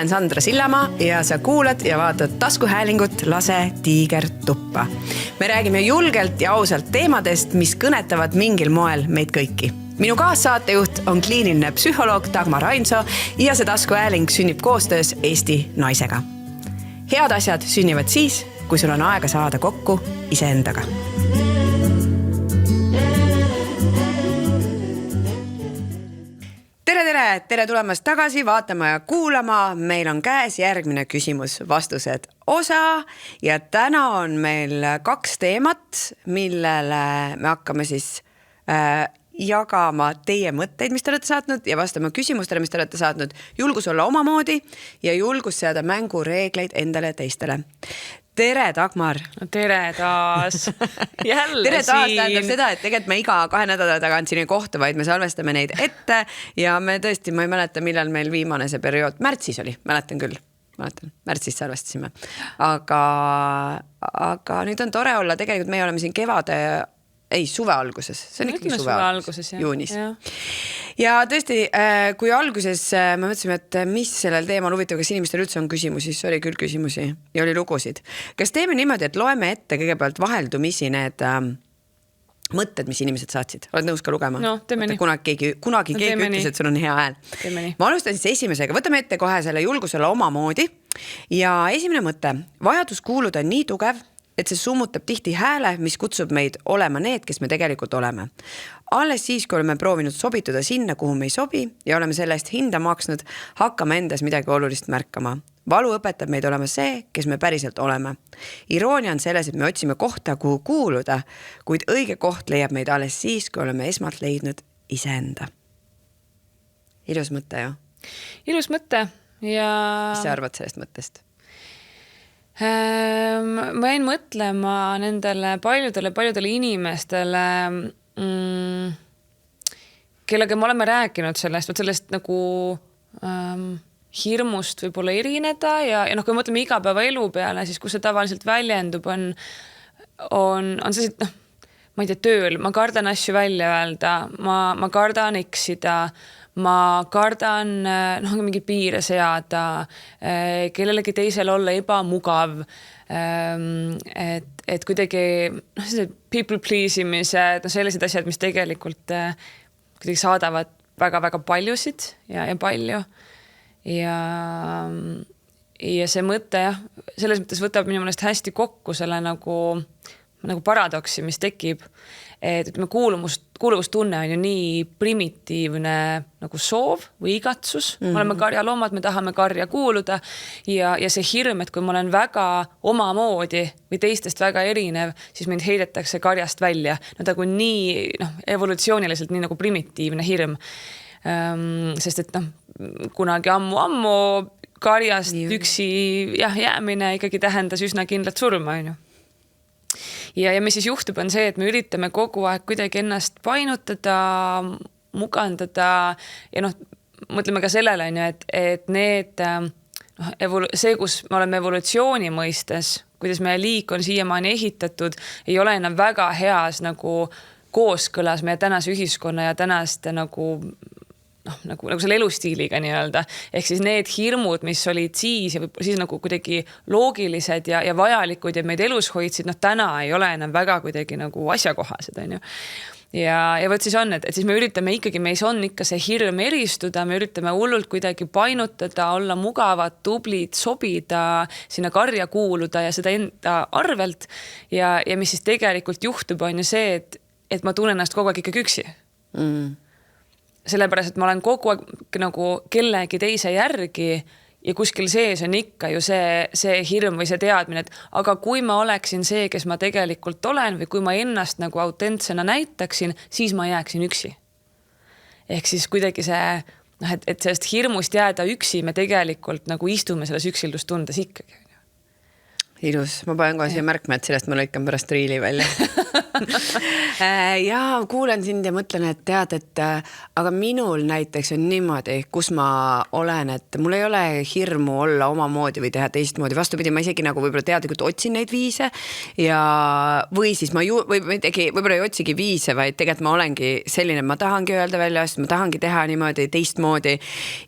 olen Sandra Sillamaa ja sa kuulad ja vaatad taskuhäälingut Lase tiiger tuppa. Me räägime julgelt ja ausalt teemadest, mis kõnetavad mingil moel meid kõiki. Minu kaassaatejuht on kliiniline psühholoog Dagmar Ainso ja see taskuhääling sünnib koostöös Eesti naisega. Head asjad sünnivad siis, kui sul on aega saada kokku iseendaga. Tere tulemast tagasi, vaatama ja kuulama. Meil on käes järgmine küsimus-vastused osa ja täna on meil 2 teemat, millele me hakkame siis jagama teie mõtteid, mis te olete saatnud ja vastama küsimustele, mis te olete saatnud. Julgus olla omamoodi ja julgus seada mängureegleid endale ja teistele. Tere, Dagmar! Tere taas! Jälle tere taas siin! Tähendab seda, et tegelikult me iga 2 nädala tagant siin ei kohta, vaid me salvestame neid ette ja me tõesti, ma ei mäleta, millal meil viimane see periood, märtsis oli, mäletan küll. Märtsis salvestasime. Aga nüüd on tore olla, tegelikult me oleme siin suve alguses. See on ikkagi suve alguses, juunis. Ja tõesti, kui alguses me mõtlesime, et mis sellel teemal huvitav, kas inimestel üldse on küsimusi, siis oli küll küsimusi ja oli lugusid. Kas teeme niimoodi, et loeme ette kõigepealt vaheldumisi need mõtted, mis inimesed saatsid? Oled nõus ka lugema? No, teeme nii. Kunagi keegi ütles, et sul on hea hääl. Ma alustan siis esimesega. Võtame ette kohe selle julgusele omamoodi. Ja esimene mõte. Vajadus kuuluda on nii tugev, et see summutab tihti hääle, mis kutsub meid olema need, kes me tegelikult oleme. Alles siis, kui oleme proovinud sobituda sinna, kuhu me ei sobi ja oleme selle eest hinda maksnud, hakkame endas midagi olulist märkama. Valu õpetab meid olema see, kes me päriselt oleme. Iroonia on selles, et me otsime kohta, kuhu kuuluda, kuid õige koht leiab meid alles siis, kui oleme esmalt leidnud iseenda. Ilus mõte, ju? Ilus mõte ja... Mis sa arvad sellest mõttest? Ma jäin mõtlema nendele paljudele inimestele, kellega me oleme rääkinud sellest nagu hirmust võib-olla erineda ja kui mõtleme igapäevaelu peale, siis kus see tavaliselt väljendub, on sellised, ma ei tea, tööl, ma kardan asju välja öelda, ma kardan eksida, ma kardan mingi piire seada, kellelegi teisel olla ebamugav, et kuidagi people please imised, sellised asjad, mis tegelikult kuidagi saadavad väga-väga paljusid ja palju. Ja see mõte, selles mõttes võtab minu meelest hästi kokku selle nagu paradoksi, mis tekib, et kuuluvustunne on ju nii primitiivne nagu soov või igatsus. Me oleme karjaloomad, me tahame karja kuuluda ja see hirm, et kui ma olen väga omamoodi või teistest väga erinev, siis mind heidetakse karjast välja. Nagu nii evolutsiooniliselt nii nagu primitiivne hirm. Sest et kunagi ammu karjast üksi jäämine ikkagi tähendas üsna kindlat surma, on ju. Ja mis siis juhtub on see, et me üritame kogu aeg kuidagi ennast painutada, mugandada ja mõtleme ka sellele, et need, see, kus me oleme evolutsiooni mõistes, kuidas meie liik on siiamaani ehitatud, ei ole enam väga heas nagu kooskõlas meie tänase ühiskonna ja tänaste nagu selle elustiiliga nii-öelda. Ehk siis need hirmud, mis olid siis ja siis nagu kuidagi loogilised ja vajalikud ja meid elus hoidsid, täna ei ole enam väga kuidagi nagu asjakohased, on ju. Ja võt siis on, et siis me üritame ikkagi, meis on ikka see hirm eristuda, me üritame hullult kuidagi painutada, olla mugavad, tublid, sobida, sinna karja kuuluda ja seda enda arvelt. Ja mis siis tegelikult juhtub, on ju see, et ma tunnen ennast kogu aeg ikkagi üksi. Sellepärast, et ma olen kogu aeg nagu kellegi teise järgi ja kuskil sees on ikka ju see hirm või see teadmine, et aga kui ma oleksin see, kes ma tegelikult olen või kui ma ennast nagu autentsena näitaksin, siis ma jääksin üksi. Ehk siis kuidagi see, et sellest hirmust jääda üksi, me tegelikult nagu istume selles üksildustundes ikkagi. Ilus, ma panen kohe siia märkme, et sellest ma lõikan pärast riili välja. ja kuulen sind ja mõtlen, et tead, et aga minul näiteks on niimoodi, kus ma olen, et mul ei ole hirmu olla omamoodi või teha teistmoodi. Vastupidi, ma isegi nagu võib-olla teadlikult otsin neid viise ja või siis ma võib-olla ei otsigi viise, vaid tegelikult ma olengi selline, ma tahangi öelda välja asju, ma tahangi teha niimoodi teistmoodi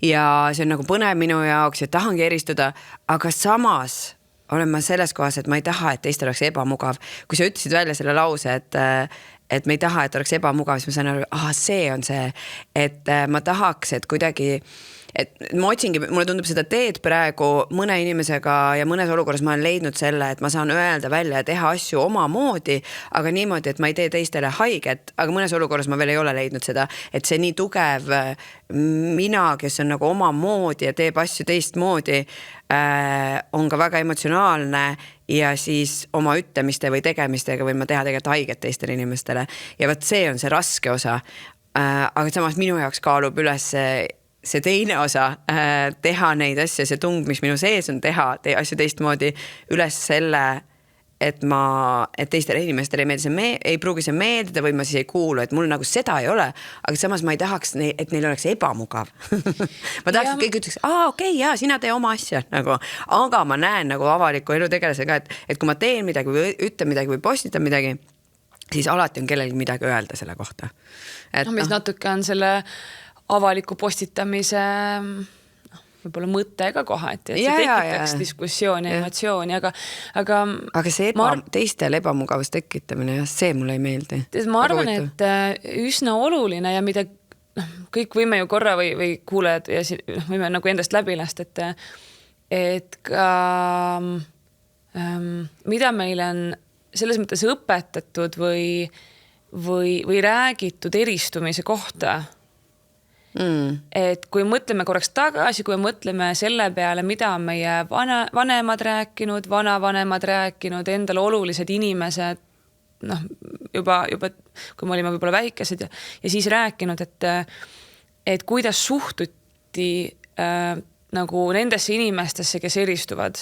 ja see on nagu põnev minu jaoks ja tahangi eristuda, aga samas olen ma selles kohas, et ma ei taha, et teistel oleks ebamugav. Kui sa ütlesid välja selle lause, et me ei taha, et oleks ebamugav, siis ma sain aru, see on see, et ma tahaks, et kuidagi, et ma otsingi, mulle tundub seda teed praegu mõne inimesega ja mõnes olukorras ma olen leidnud selle, et ma saan öelda välja ja teha asju omamoodi, aga niimoodi, et ma ei tee teistele haiget, aga mõnes olukorras ma veel ei ole leidnud seda, et see nii tugev mina, kes on nagu omamoodi ja teeb asju teistmoodi, on ka väga emotsionaalne ja siis oma ütlemiste või tegemistega võin ma teha tegelikult haiget teistele inimestele ja võt see on see raske osa, aga samas minu jaoks kaalub üles see teine osa, teha neid asju, see tung, mis minu sees on teha asju teistmoodi üles selle, et teistele inimestele ei meeldi see ei pruugi see meeldida või ma siis ei kuulu, et mul nagu seda ei ole, aga samas ma ei tahaks, et neil oleks ebamugav. Ma tahaks, et kõik ütleks, okei, jaa, sina tee oma asja, nagu, aga ma näen nagu avaliku elu tegelasega, et kui ma teen midagi või ütlen midagi või postitan midagi, siis alati on kellelgi midagi öelda selle kohta. Mis natuke on selle avaliku postitamise võib-olla mõte ka kohati, et see tekitaks diskussiooni ja emotsiooni, aga see teistel ebamugavus tekitamine, see mulle ei meeldi. Ma arvan, et üsna oluline ja mida kõik võime ju korra või kuuled ja võime nagu endast läbi lasta, et ka mida meil on selles mõttes õpetatud või räägitud eristumise kohta. Et kui mõtleme korraks tagasi, kui mõtleme selle peale, mida on meie vanemad rääkinud, vanavanemad rääkinud, endale olulised inimesed, juba kui me olime võib-olla väikesed ja siis rääkinud, et kuidas suhtuti nagu nendesse inimestesse, kes eristuvad,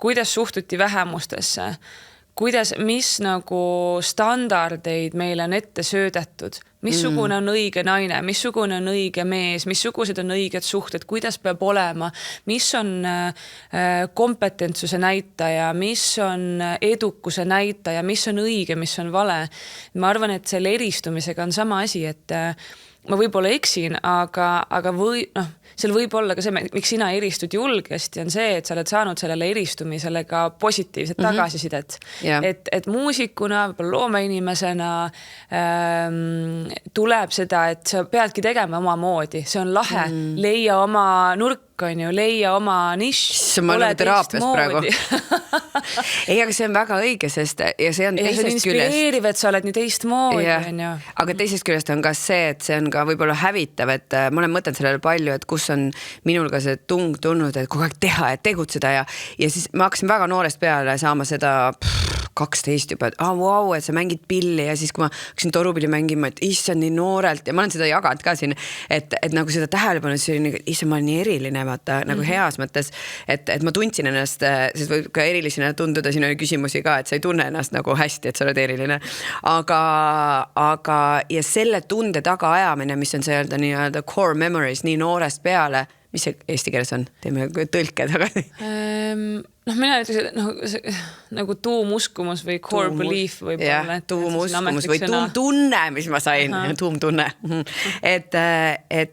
kuidas suhtuti vähemustesse, mis nagu standardeid meile on ette söödetud, missugune on õige naine, missugune on õige mees, missugused on õiged suhted, kuidas peab olema, mis on kompetentsuse näitaja, mis on edukuse näitaja, mis on õige, mis on vale. Ma arvan, et selle eristumisega on sama asi, et ma võib-olla eksin, aga seal võib olla ka see, miks sina eristud julgesti, on see, et sa oled saanud sellele eristumisele ka positiivset tagasisidet. Et muusikuna, loomeinimesena tuleb seda, et sa peadki tegema oma moodi. See on lahe, leia oma nurk, leia oma nišš. Ma olen teraapias praegu. Ei, aga see on väga õige, sest ja see on teisest küljest. See on inspireeriv, et sa oled nii teistmoodi. Aga teisest küljest on ka see, et see on ka võib-olla hävitav, et ma olen mõtelnud sellele palju, et kus on minul ka see tung tulnud, et kogu aeg teha ja tegutseda ja siis ma hakkasin väga noorest peale saama seda 12 juba, et wow, et sa mängid pilli ja siis kui ma hakkasin torupilli mängima, et issand nii noorelt ja ma olen seda jaganud ka siin, et nagu seda tähelepanu, et see oli nagu, issand, ma olen nii eriline, vaata, nagu heas mõttes, et ma tundsin ennast, sest võib ka erilisena tunduda, siin oli küsimusi ka, et sa ei tunne ennast nagu hästi, et sa oled eriline, aga ja selle tunde taga ajamine, mis on see öelda nii-öelda core memories nii noorest peale, mis see eesti keeles on? Teeme tõlke tagasi. Mina ütleks, nagu tuumuskumus või core belief võib olla. Tuumuskumus või tuumtunne, mis ma sain, tuumtunne. Et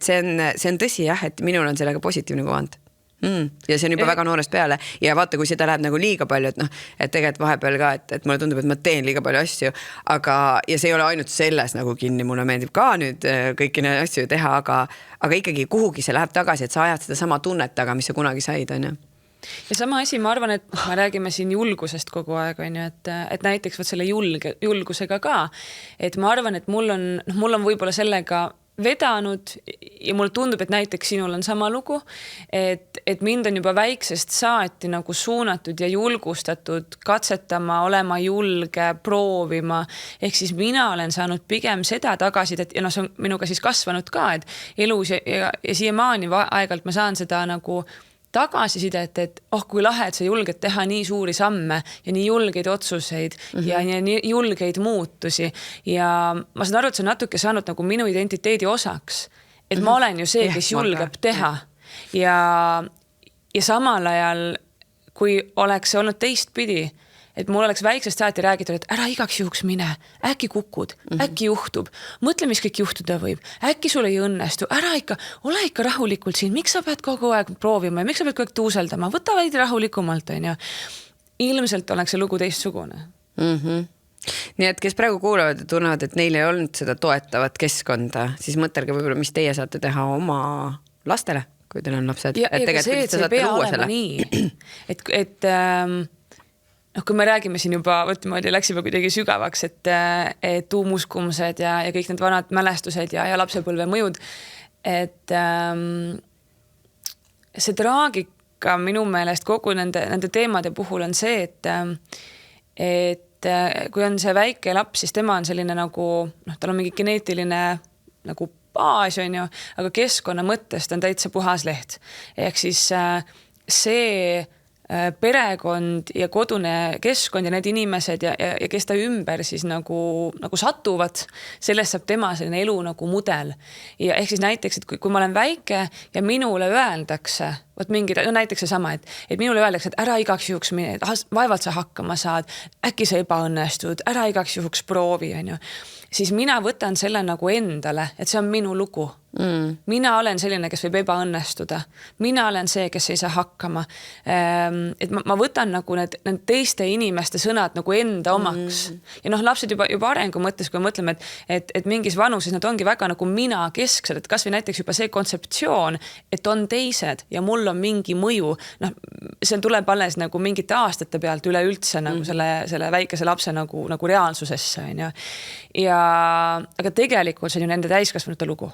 see on tõsi jah, et minul on sellega positiivne kuvand. Ja see on juba väga noorest peale ja vaata, kui seda läheb nagu liiga palju, et tegelikult vahepeal ka, et mulle tundub, et ma teen liiga palju asju, ja see ei ole ainult selles nagu kinni, mulle meeldib ka nüüd kõiki neid asju teha, aga ikkagi kuhugi see läheb tagasi, et sa ajad seda sama tunnet taga, mis sa kunagi said, on ju. Ja sama asi, ma arvan, et me räägime siin julgusest kogu aeg, on ju, et näiteks võt selle julgusega ka, et ma arvan, et mul on võib-olla sellega vedanud ja mulle tundub, et näiteks sinul on sama lugu, et mind on juba väiksest saati nagu suunatud ja julgustatud katsetama, olema julge, proovima. Ehk siis mina olen saanud pigem seda tagasidet ja see on minuga siis kasvanud ka, et elus ja siiamaani aegalt ma saan seda nagu tagasisidet, et kui lahe, et sa julged teha nii suuri samme ja nii julgeid otsuseid ja nii julgeid muutusi. Ja ma saan aru, et see on natuke saanud nagu minu identiteedi osaks. Et ma olen ju see, kes julgeb teha. Ja samal ajal, kui oleks see olnud teistpidi, et mul oleks väiksest saati räägitud, et ära igaks juhuks mine, äkki kukud, äkki juhtub, mõtle, mis kõik juhtuda võib, äkki sul ei õnnestu, ära ikka, ole ikka rahulikult siin, miks sa pead kogu aeg proovima ja miks sa pead kogu aeg tuuseldama, võta veidi rahulikumalt, on ju. Ilmselt oleks see lugu teistsugune. Nii et kes praegu kuulavad ja tunnevad, et neil ei olnud seda toetavat keskkonda, siis mõtelge võib-olla, mis teie saate teha oma lastele, kui teil on lapsed. Ja see, et see ei pea olema nii. Et kui me räägime siin juba, läksime kuidagi sügavaks, et tuumuskumused ja kõik need vanad mälestused ja lapsepõlve mõjud, et see traagika minu meelest kogu nende teemade puhul on see, et kui on see väike laps, siis tema on selline nagu, tal on mingi geneetiline nagu baas, on ju, aga keskkonna mõttest on täitsa puhas leht. Ehk siis see perekond ja kodune keskkond ja need inimesed ja kes ta ümber siis nagu satuvad, sellest saab tema selline elu nagu mudel. Ja ehk siis näiteks, et kui ma olen väike ja minule öeldakse, näiteks see sama, et minule öeldakse, et ära igaks juhuks mine, vaevalt sa hakkama saad, äkki sa ebaõnnestud, ära igaks juhuks proovi, on ju. Siis mina võtan selle nagu endale, et see on minu lugu. Mina olen selline, kes võib ebaõnnestuda. Mina olen see, kes ei saa hakkama. Et ma võtan nagu need teiste inimeste sõnad nagu enda omaks. Ja lapsed juba arengu mõttes, kui mõtleme, et mingis vanuses nad ongi väga nagu mina kesksed, et kas või näiteks juba see kontseptsioon, et on teised ja mul on mingi mõju. See tuleb alles nagu mingite aastate pealt üleüldse nagu selle väikese lapse nagu reaalsusesse. Aga tegelikult see on ju nende täiskasvanute lugu.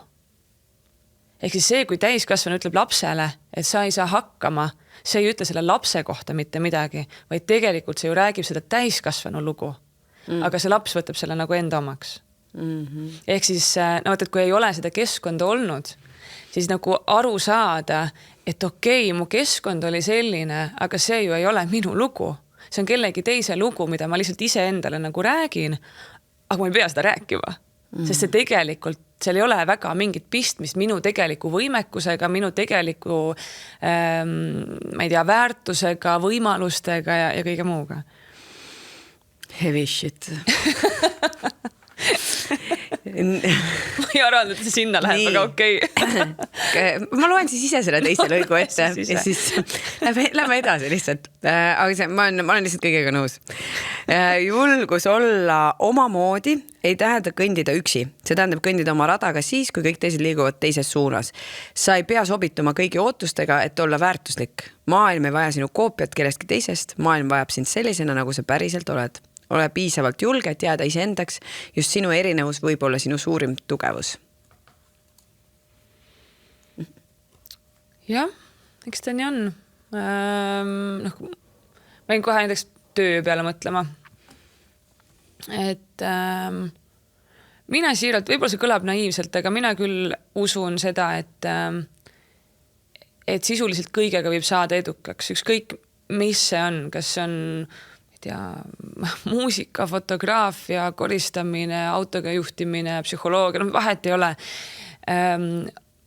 Ehk siis see, kui täiskasvanu ütleb lapsele, et sa ei saa hakkama, see ei ütle selle lapse kohta mitte midagi, vaid tegelikult see ju räägib seda täiskasvanu lugu. Aga see laps võtab selle nagu enda omaks. Ehk siis, et kui ei ole seda keskkonda olnud, siis nagu aru saada, et okei, mu keskkond oli selline, aga see ju ei ole minu lugu. See on kellegi teise lugu, mida ma lihtsalt ise endale nagu räägin, aga ma ei pea seda rääkima. Sest see tegelikult, seal ei ole väga mingit pistmist minu tegeliku võimekusega, minu tegeliku ma ei tea, väärtusega, võimalustega ja kõige muuga. Heavy shit. Ma ei arvanud, et see sinna läheb, aga okei. Ma loen siis ise selle teise lõigu ette ja siis lähme edasi lihtsalt. Aga ma olen lihtsalt kõigega nõus. Julgus olla omamoodi ei tähenda kõndida üksi. See tähendab kõndida oma radaga siis, kui kõik teised liiguvad teises suunas. Sa ei pea sobituma kõigi ootustega, et olla väärtuslik. Maailm ei vaja sinu koopiat kellestki teisest. Maailm vajab sind sellisena, nagu sa päriselt oled. Ole piisavalt julge, et jääda iseendaks. Just sinu erinevus võib olla sinu suurim tugevus. Jah, eks ta nii on. Ma võin kohe näiteks töö peale mõtlema. Et mina siiralt, võib-olla see kõlab naiivselt, aga mina küll usun seda, et sisuliselt kõigega võib saada edukaks. Ükskõik, mis see on, kas see on muusika, fotograafia, koristamine, autoga juhtimine, psühholoogia, vahet ei ole.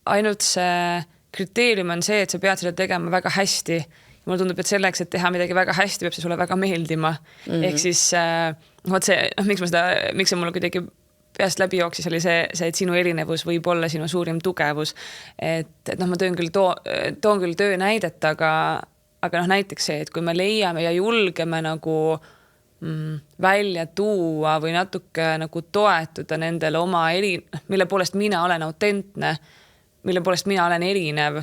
Ainult see kriteerium on see, et sa pead seda tegema väga hästi. Mulle tundub, et selleks, et teha midagi väga hästi, peab see sulle väga meeldima. Ehk siis, miks see mulle kuidagi peast läbi jooksis, oli see, et sinu erinevus võib olla sinu suurim tugevus. Et ma toon küll töö näidet, aga näiteks see, et kui me leiame ja julgeme nagu välja tuua või natuke nagu toetuda nendele oma mille poolest mina olen autentne, mille poolest mina olen erinev,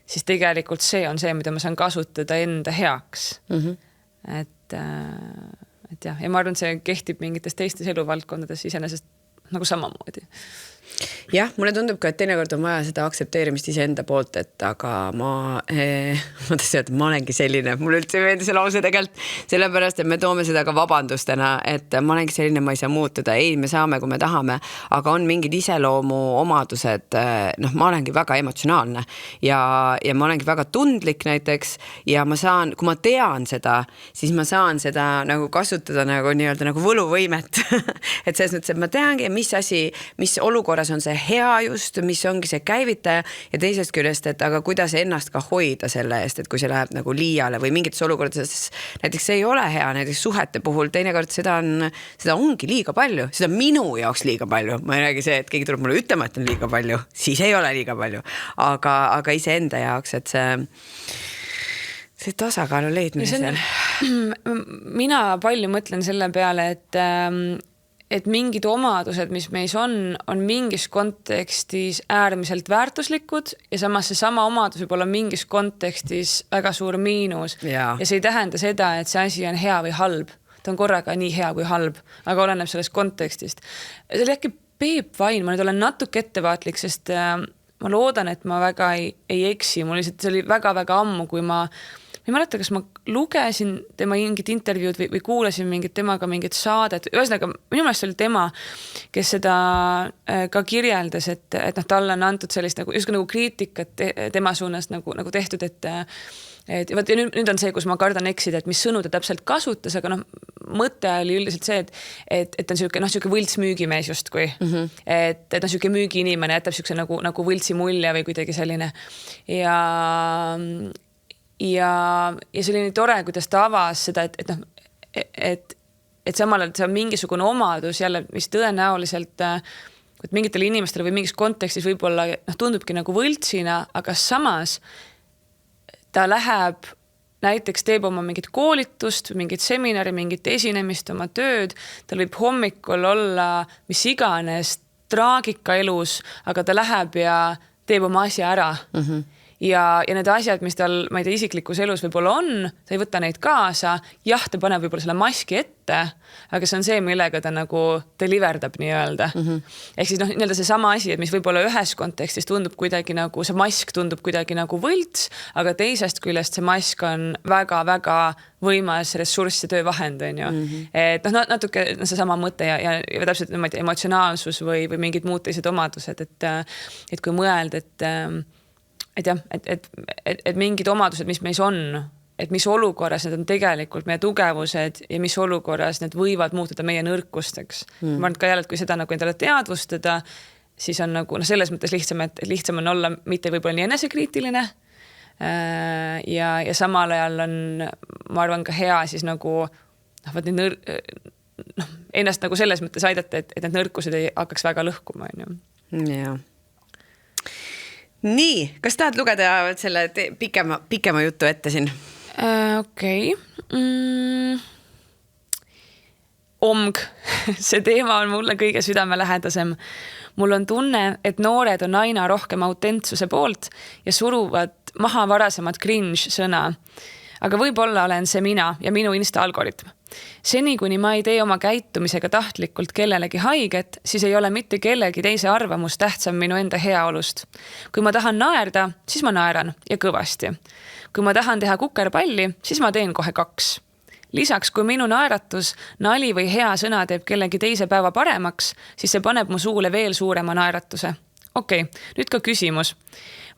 siis tegelikult see on see, mida ma saan kasutada enda heaks. Et jah, ja ma arvan, et see kehtib mingites teistes eluvaldkondades iseenesest nagu samamoodi. jah, mulle tundub ka, et teinekord on vaja seda aktsepteerimist iseenda poolt, et aga ma tahtsin öelda, ma olengi selline, mulle üldse ei meeldi see lause tegelikult, sellepärast, et me toome seda ka vabandustena, et ma olengi selline, ma ei saa muutuda, ei, me saame, kui me tahame, aga on mingid iseloomu omadused, ma olengi väga emotsionaalne ja ma olengi väga tundlik näiteks ja ma saan, kui ma tean seda, siis ma saan seda nagu kasutada nagu nii-öelda nagu võluvõimet et selles mõttes, et ma teangi, mis olukorras on see hea just, mis ongi see käivitaja ja teisest küljest, et aga kuidas ennast ka hoida selle eest, et kui see läheb nagu liiale või mingites olukordades, näiteks see ei ole hea, näiteks suhete puhul teinekord seda ongi liiga palju, seda minu jaoks liiga palju, ma ei räägi see, et keegi tuleb mulle ütlema, et on liiga palju, siis ei ole liiga palju, aga iseenda jaoks, et see tasakaalu leidmisel. Mina palju mõtlen selle peale, et mingid omadused, mis meis on mingis kontekstis äärmiselt väärtuslikud ja samas see sama omadus võib olla mingis kontekstis väga suur miinus. Ja see ei tähenda seda, et see asi on hea või halb. Ta on korraga nii hea kui halb, aga oleneb sellest kontekstist. See oli äkki Peep Vain, ma nüüd olen natuke ettevaatlik, sest ma loodan, et ma väga ei eksi. Mul lihtsalt see oli väga-väga ammu, kui ma ei mäleta, kas ma lugesin tema mingit intervjuud või kuulasin temaga mingit saadet. Ühesõnaga, minu meelest oli tema, kes seda ka kirjeldas, et talle on antud sellist nagu kriitikat tema suunas nagu tehtud, et nüüd on see, kus ma kardan eksida, et mis sõnu ta täpselt kasutas, aga mõte oli üldiselt see, et on siuke võlts müügimees justkui. Et on siuke müügiinimene, jätab siukse nagu võltsi mulje või kuidagi selline. Ja see oli nii tore, kuidas ta avas seda, et samal ajal see on mingisugune omadus jälle, mis tõenäoliselt mingitele inimestele või mingis kontekstis võib-olla tundubki nagu võltsina, aga samas ta läheb, näiteks teeb oma mingit koolitust, mingit seminari, mingit esinemist, oma tööd, tal võib hommikul olla mis iganes traagika elus, aga ta läheb ja teeb oma asja ära. Ja need asjad, mis tal, ma ei tea, isiklikus elus võib-olla on, ta ei võta neid kaasa, jah, ta paneb võib-olla selle maski ette, aga see on see, millega ta nagu deliverdab nii-öelda. Ehk siis nii-öelda see sama asi, et mis võib-olla ühes kontekstis tundub kuidagi nagu, see mask tundub kuidagi nagu võlts, aga teisest küljest see mask on väga-väga võimas ressurss ja töövahend, on ju. Et natuke see sama mõte ja täpselt emotsionaalsus või mingid muud teised omadused, et kui mõelda, et mingid omadused, mis meis on, et mis olukorras need on tegelikult meie tugevused ja mis olukorras need võivad muutuda meie nõrkusteks. Ma arvan, et ka jälle, et kui seda nagu endale teadvustada, siis on nagu selles mõttes lihtsam, et lihtsam on olla mitte võib-olla nii enesekriitiline ja samal ajal on, ma arvan, ka hea siis nagu ennast nagu selles mõttes aidata, et need nõrkused ei hakkaks väga lõhkuma. Jaa. Nii, kas tahad lugeda selle pikema juttu ette siin? Okei. Omg. See teema on mulle kõige südamelähedasem. Mul on tunne, et noored on aina rohkem autentsuse poolt ja suruvad maha varasemad cringe sõna. Aga võib-olla olen see mina ja minu Insta-algoritm. Seni, kuni ma ei tee oma käitumisega tahtlikult kellelegi haiget, siis ei ole mitte kellegi teise arvamus tähtsam minu enda heaolust. Kui ma tahan naerda, siis ma naeran ja kõvasti. Kui ma tahan teha kukerpalli, siis ma teen kohe 2. Lisaks, kui minu naeratus, nali või hea sõna teeb kellegi teise päeva paremaks, siis see paneb mu suule veel suurema naeratuse. Okei, nüüd ka küsimus.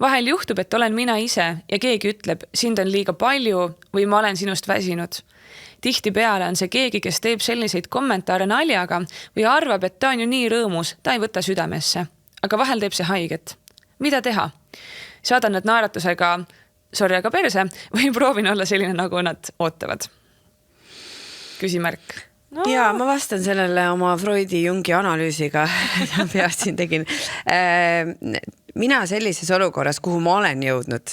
Vahel juhtub, et olen mina ise ja keegi ütleb, sind on liiga palju või ma olen sinust väsinud. Tihti peale on see keegi, kes teeb selliseid kommentaare naljaga või arvab, et ta on ju nii rõõmus, ta ei võta südamesse. Aga vahel teeb see haiget. Mida teha? Saadan nad naeratusega, sorry, aga perse, või proovin olla selline, nagu nad ootavad. Küsimärk. No. Ja ma vastan sellele oma Freudi Jungi analüüsiga, peast siin tegin. Mina sellises olukorras, kuhu ma olen jõudnud,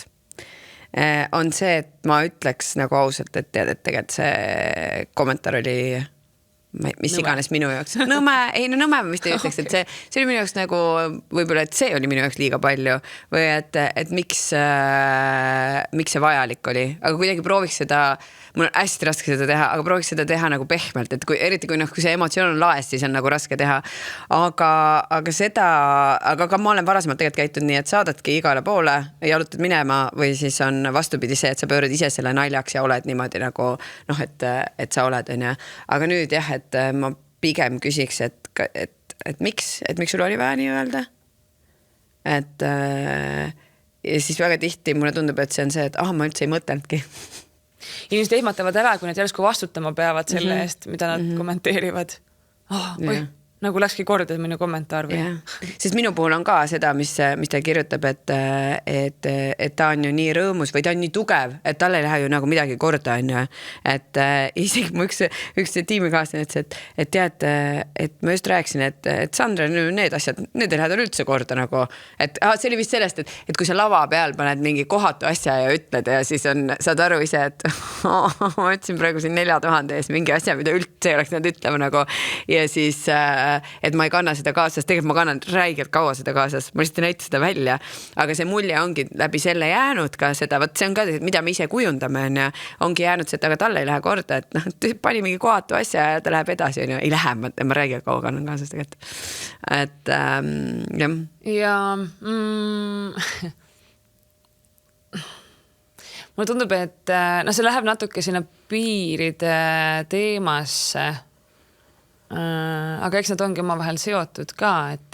on see, et ma ütleks nagu ausalt, et tead, et tegelikult see kommentaar oli mis iganes minu jaoks. Nõme, mis te ütleks, et see oli minu jaoks nagu, võib-olla, et see oli minu jaoks liiga palju või et miks see vajalik oli, aga kuidagi prooviks seda, mul on hästi raske seda teha, aga prooviks seda teha nagu pehmelt, et eriti kui see emotsioon on laes, siis on nagu raske teha, aga ka ma olen varasemalt tegelikult käitunud nii, et saadadki igale poole, jalutad minema või siis on vastupidi see, et sa pöörad ise selle naljaks ja oled niimoodi nagu et sa oled, on ja. Aga nüüd jah, et ma pigem küsiks, et miks sul oli vaja nii öelda. Ja siis väga tihti mulle tundub, et see on see, et ma üldse ei mõtelnudki. Inimesed ehmatavad ära, kui nad järsku vastutama peavad selle eest, mida nad kommenteerivad. Nagu läkski korda minu kommentaar või? Sest minu puhul on ka seda, mis ta kirjutab, et ta on ju nii rõõmus või ta on nii tugev, et talle ei lähe ju nagu midagi korda, on ju. Et isegi mu üks tiimikaaslane ütles, et tead, et ma just rääkisin, et Sandra, need asjad, need ei lähe tal üldse korda nagu. Et see oli vist sellest, et kui sa lava peal paned mingi kohatu asja ja ütled ja siis saad aru ise, et ma ütlesin praegu siin 4000 ees mingi asja, mida üldse ei oleks nad ütlema nagu ja siis et ma ei kanna seda kaasas, tegelikult ma kannan räigelt kaua seda kaasas, ma lihtsalt ei näita seda välja, aga see mulje ongi läbi selle jäänud ka seda, võt see on ka, mida me ise kujundame on ja ongi jäänud see, et aga talle ei lähe korda, et pani mingi kohatu asja ja ta läheb edasi, on ju, ei lähe, ma räägin kaua kannan kaasas tegelikult, et jah. Ja mulle tundub, et see läheb natuke sinna piiride teemasse, aga eks nad ongi oma vahel seotud ka, et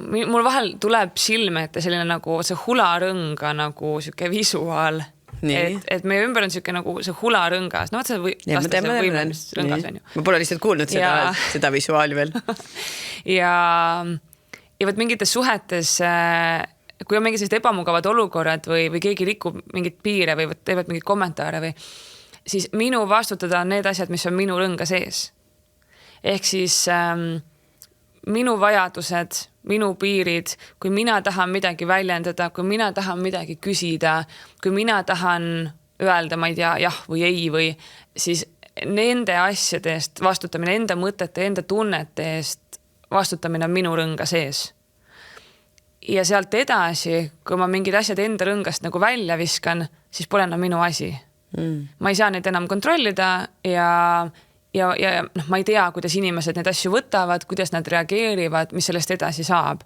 mul vahel tuleb silme ette selline nagu see hularõnga nagu siuke visuaal, et meie ümber on siuke nagu see hularõngas, no see võimlemist rõngas on ju. Ma pole lihtsalt kuulnud seda visuaali veel. ja võt mingites suhetes, kui on mingid sellised ebamugavad olukorrad või keegi rikub mingit piire või teevad mingid kommentaare või siis minu vastutada on need asjad, mis on minu rõnga sees. Ehk siis minu vajadused, minu piirid, kui mina tahan midagi väljendada, kui mina tahan midagi küsida, kui mina tahan öelda, ma ei tea, jah või ei või, siis nende asjade eest vastutamine, enda mõtete, enda tunnete eest vastutamine on minu rõnga sees. Ja sealt edasi, kui ma mingid asjad enda rõngast nagu välja viskan, siis pole enam minu asi. Ma ei saa neid enam kontrollida ja ma ei tea, kuidas inimesed neid asju võtavad, kuidas nad reageerivad, mis sellest edasi saab.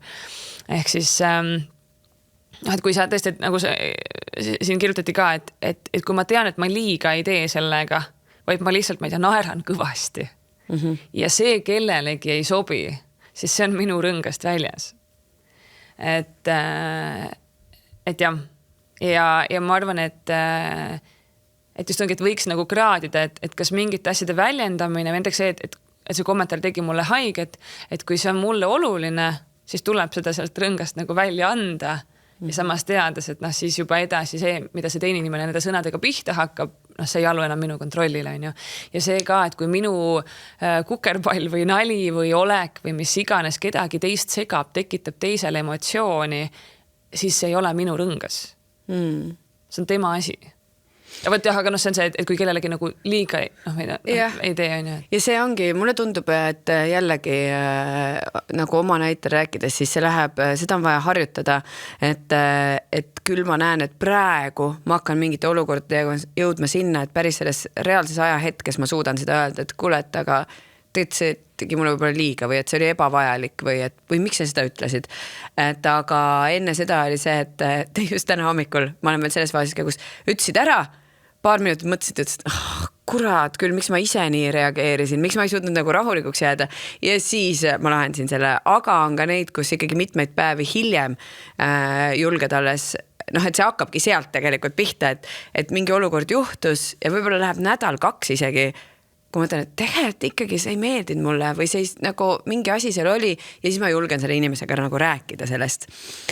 Ehk siis, et kui sa tõesti, nagu siin kirjutati ka, et kui ma tean, et ma liiga ei tee sellega, vaid ma lihtsalt, ma ei tea, naeran kõvasti ja see kellelegi ei sobi, siis see on minu rõngast väljas. Et jah, ja ma arvan, et just ongi, et võiks nagu kraadida, et kas mingite asjade väljendamine, näiteks see, et see kommentaar tegi mulle haiget, et kui see on mulle oluline, siis tuleb seda sealt rõngast nagu välja anda ja samas teades, et siis juba edasi see, mida see teine inimene nende sõnadega pihta hakkab, see ei allu enam minu kontrollile, on ju. Ja see ka, et kui minu kukerpall või nali või olek või mis iganes kedagi teist segab, tekitab teisele emotsiooni, siis see ei ole minu rõngas. See on tema asi. Ja võt jah, aga see on see, et kui kellelegi nagu liiga ei tee, on ju. Ja see ongi, mulle tundub, et jällegi nagu oma näitel rääkides, siis see läheb, seda on vaja harjutada, et küll ma näen, et praegu ma hakkan mingite olukordadega jõudma sinna, et päris selles reaalses ajahetkes ma suudan seda öelda, et kuule, et aga teed see tegi mulle võib-olla liiga või et see oli ebavajalik või miks sa seda ütlesid. Et aga enne seda oli see, et just täna hommikul ma olen veel selles faasis, kus ütlesid ära, paar minutit mõtlesid, et kurat küll, miks ma ise nii reageerisin, miks ma ei suutnud nagu rahulikuks jääda ja siis ma lahendasin selle, aga on ka neid, kus ikkagi mitmeid päevi hiljem julged alles, et see hakkabki sealt tegelikult pihta, et mingi olukord juhtus ja võib-olla läheb nädal 2 isegi, kui ma ütlen, et tegelikult ikkagi see ei meeldinud mulle või see nagu mingi asi seal oli ja siis ma julgen selle inimesega nagu rääkida sellest.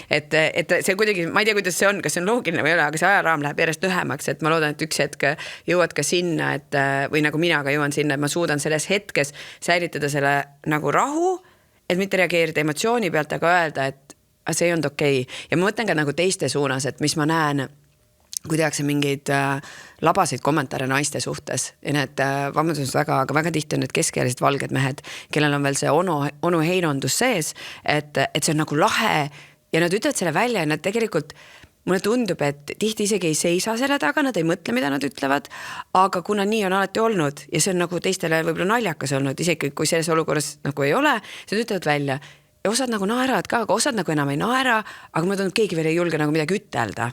Et see kuidagi, ma ei tea, kuidas see on, kas see on loogiline või ei ole, aga see ajaraam läheb järjest lühemaks, et ma loodan, et üks hetk jõuad ka sinna, või nagu mina ka jõuan sinna, et ma suudan selles hetkes säilitada selle nagu rahu, et mitte reageerida emotsiooni pealt, aga öelda, et see ei olnud okei. Ja ma mõtlen ka nagu teiste suunas, et mis ma näen kui tehakse mingeid labaseid kommentaare naiste suhtes ja need, vabandust aga väga tihti on need keskealised valged mehed, kellel on veel see onu heinondus sees, et see on nagu lahe ja nad ütlevad selle välja ja nad tegelikult, mulle tundub, et tihti isegi ei seisa selle taga, nad ei mõtle, mida nad ütlevad, aga kuna nii on alati olnud ja see on nagu teistele võib-olla naljakas olnud, isegi kui selles olukorras nagu ei ole, siis ütlevad välja. Ja osad nagu naeravad ka, aga osad nagu enam ei naera, aga mulle tundub, keegi veel ei julge nagu midagi ütelda.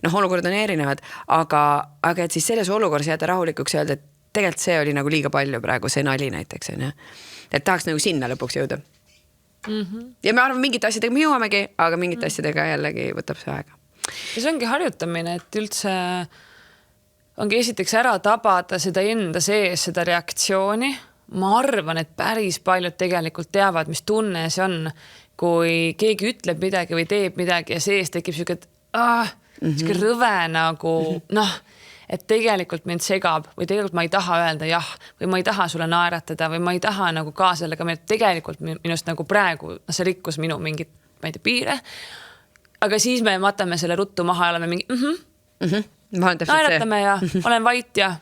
Olukord on erinevad, aga et siis selles olukorras jääda rahulikuks öelda, et tegelikult see oli nagu liiga palju praegu, see nali näiteks. Et tahaks nagu sinna lõpuks jõuda. Ja me arvame, mingite asjadega me jõuamegi, aga mingite asjadega jällegi võtab see aega. Ja see ongi harjutamine, et üldse ongi esiteks ära tabada seda enda sees, seda reaktsiooni. Ma arvan, et päris paljud tegelikult teavad, mis tunne see on, kui keegi ütleb midagi või teeb midagi ja sees tekib siuke, siuke rõve nagu, et tegelikult mind segab või tegelikult ma ei taha öelda jah või ma ei taha sulle naeratada või ma ei taha nagu ka sellega, tegelikult minust nagu praegu see rikkus minu mingit, ma ei tea, piire. Aga siis me matame selle ruttu maha ja oleme mingi, naeratame ja olen vait ja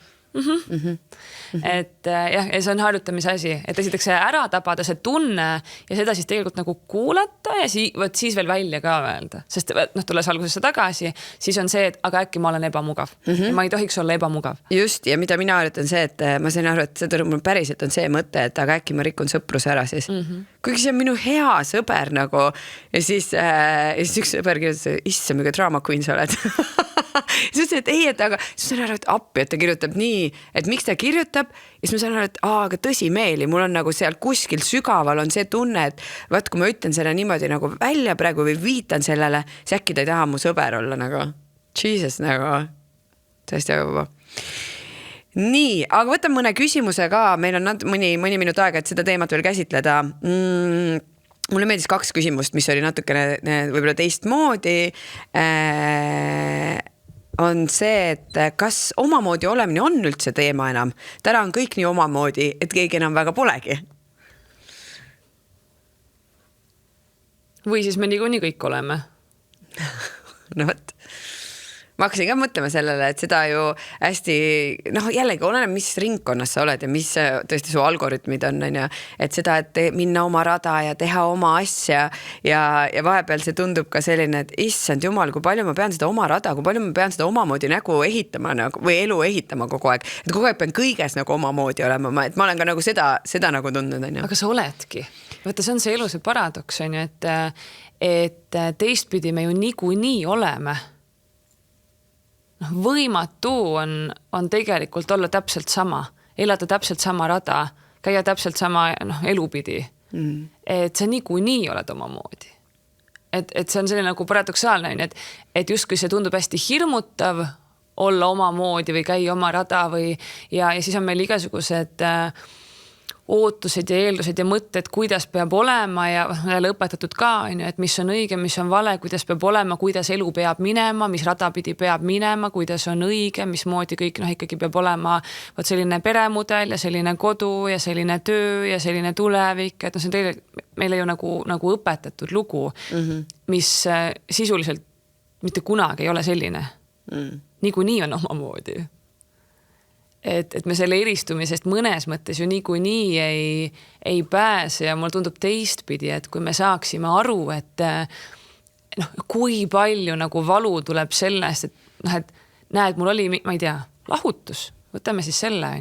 et jah, ja see on harjutamise asi, et esiteks see ära tabada see tunne ja seda siis tegelikult nagu kuulata ja siis veel välja ka öelda, sest tulles algusesse tagasi, siis on see, et aga äkki ma olen ebamugav ja ma ei tohiks olla ebamugav. Just, ja mida mina harjutan see, et ma sain aru, et see tuleb mul päriselt on see mõte, et aga äkki ma rikun sõpruse ära siis. Kuigi see on minu hea sõber nagu ja siis üks sõber kirjutas, issa, mingi drama queen sa oled. Siis ütles, et ei, et aga siis ma saan aru, et appi, et ta kirjutab nii, et miks ta kirjutab ja siis ma saan aru, et aga tõsimeeli, mul on nagu seal kuskil sügaval on see tunne, et vaat kui ma ütlen selle niimoodi nagu välja praegu või viitan sellele, siis äkki ta ei taha mu sõber olla nagu Jesus nagu tõesti väga vaba. Nii, aga võtan mõne küsimuse ka, meil on mõni minut aega, et seda teemat veel käsitleda. Mulle meeldis 2 küsimust, mis oli natukene võib-olla teistmoodi. On see, et kas omamoodi olemine on üldse teema enam? Täna on kõik nii omamoodi, et keegi enam väga polegi. Või siis me niikuinii kõik oleme. No võt. Ma hakkasin ka mõtlema sellele, et seda ju hästi, jällegi oleneb, mis ringkonnas sa oled ja mis tõesti su algoritmid on, et seda, et minna oma rada ja teha oma asja ja vahepeal see tundub ka selline, et issand jumal, kui palju ma pean seda oma rada, kui palju ma pean seda omamoodi nägu ehitama või elu ehitama kogu aeg, et kogu aeg pean kõiges nagu omamoodi olema, et ma olen ka nagu seda nagu tundnud. Aga sa oledki. Võtta, see on see elu, see paradoks, et teistpidi me ju niikuinii oleme. Võimatu on tegelikult olla täpselt sama, elada täpselt sama rada, käia täpselt sama elupidi. Et sa niikuinii oled omamoodi. Et see on selline nagu paradoksaalne, et justkui see tundub hästi hirmutav olla omamoodi või käia oma rada ja siis on meil igasugused ootused ja eeldused ja mõtted, kuidas peab olema ja jälle õpetatud ka, et mis on õige, mis on vale, kuidas peab olema, kuidas elu peab minema, mis radapidi peab minema, kuidas on õige, mismoodi kõik ikkagi peab olema selline peremudel ja selline kodu ja selline töö ja selline tulevik, et see on meile ju nagu õpetatud lugu, mis sisuliselt mitte kunagi ei ole selline. Niikuinii on omamoodi. Et me selle eristumisest mõnes mõttes ju niikuinii ei pääse ja mul tundub teistpidi, et kui me saaksime aru, et kui palju nagu valu tuleb sellest, et näed, mul oli, ma ei tea, lahutus, võtame siis selle,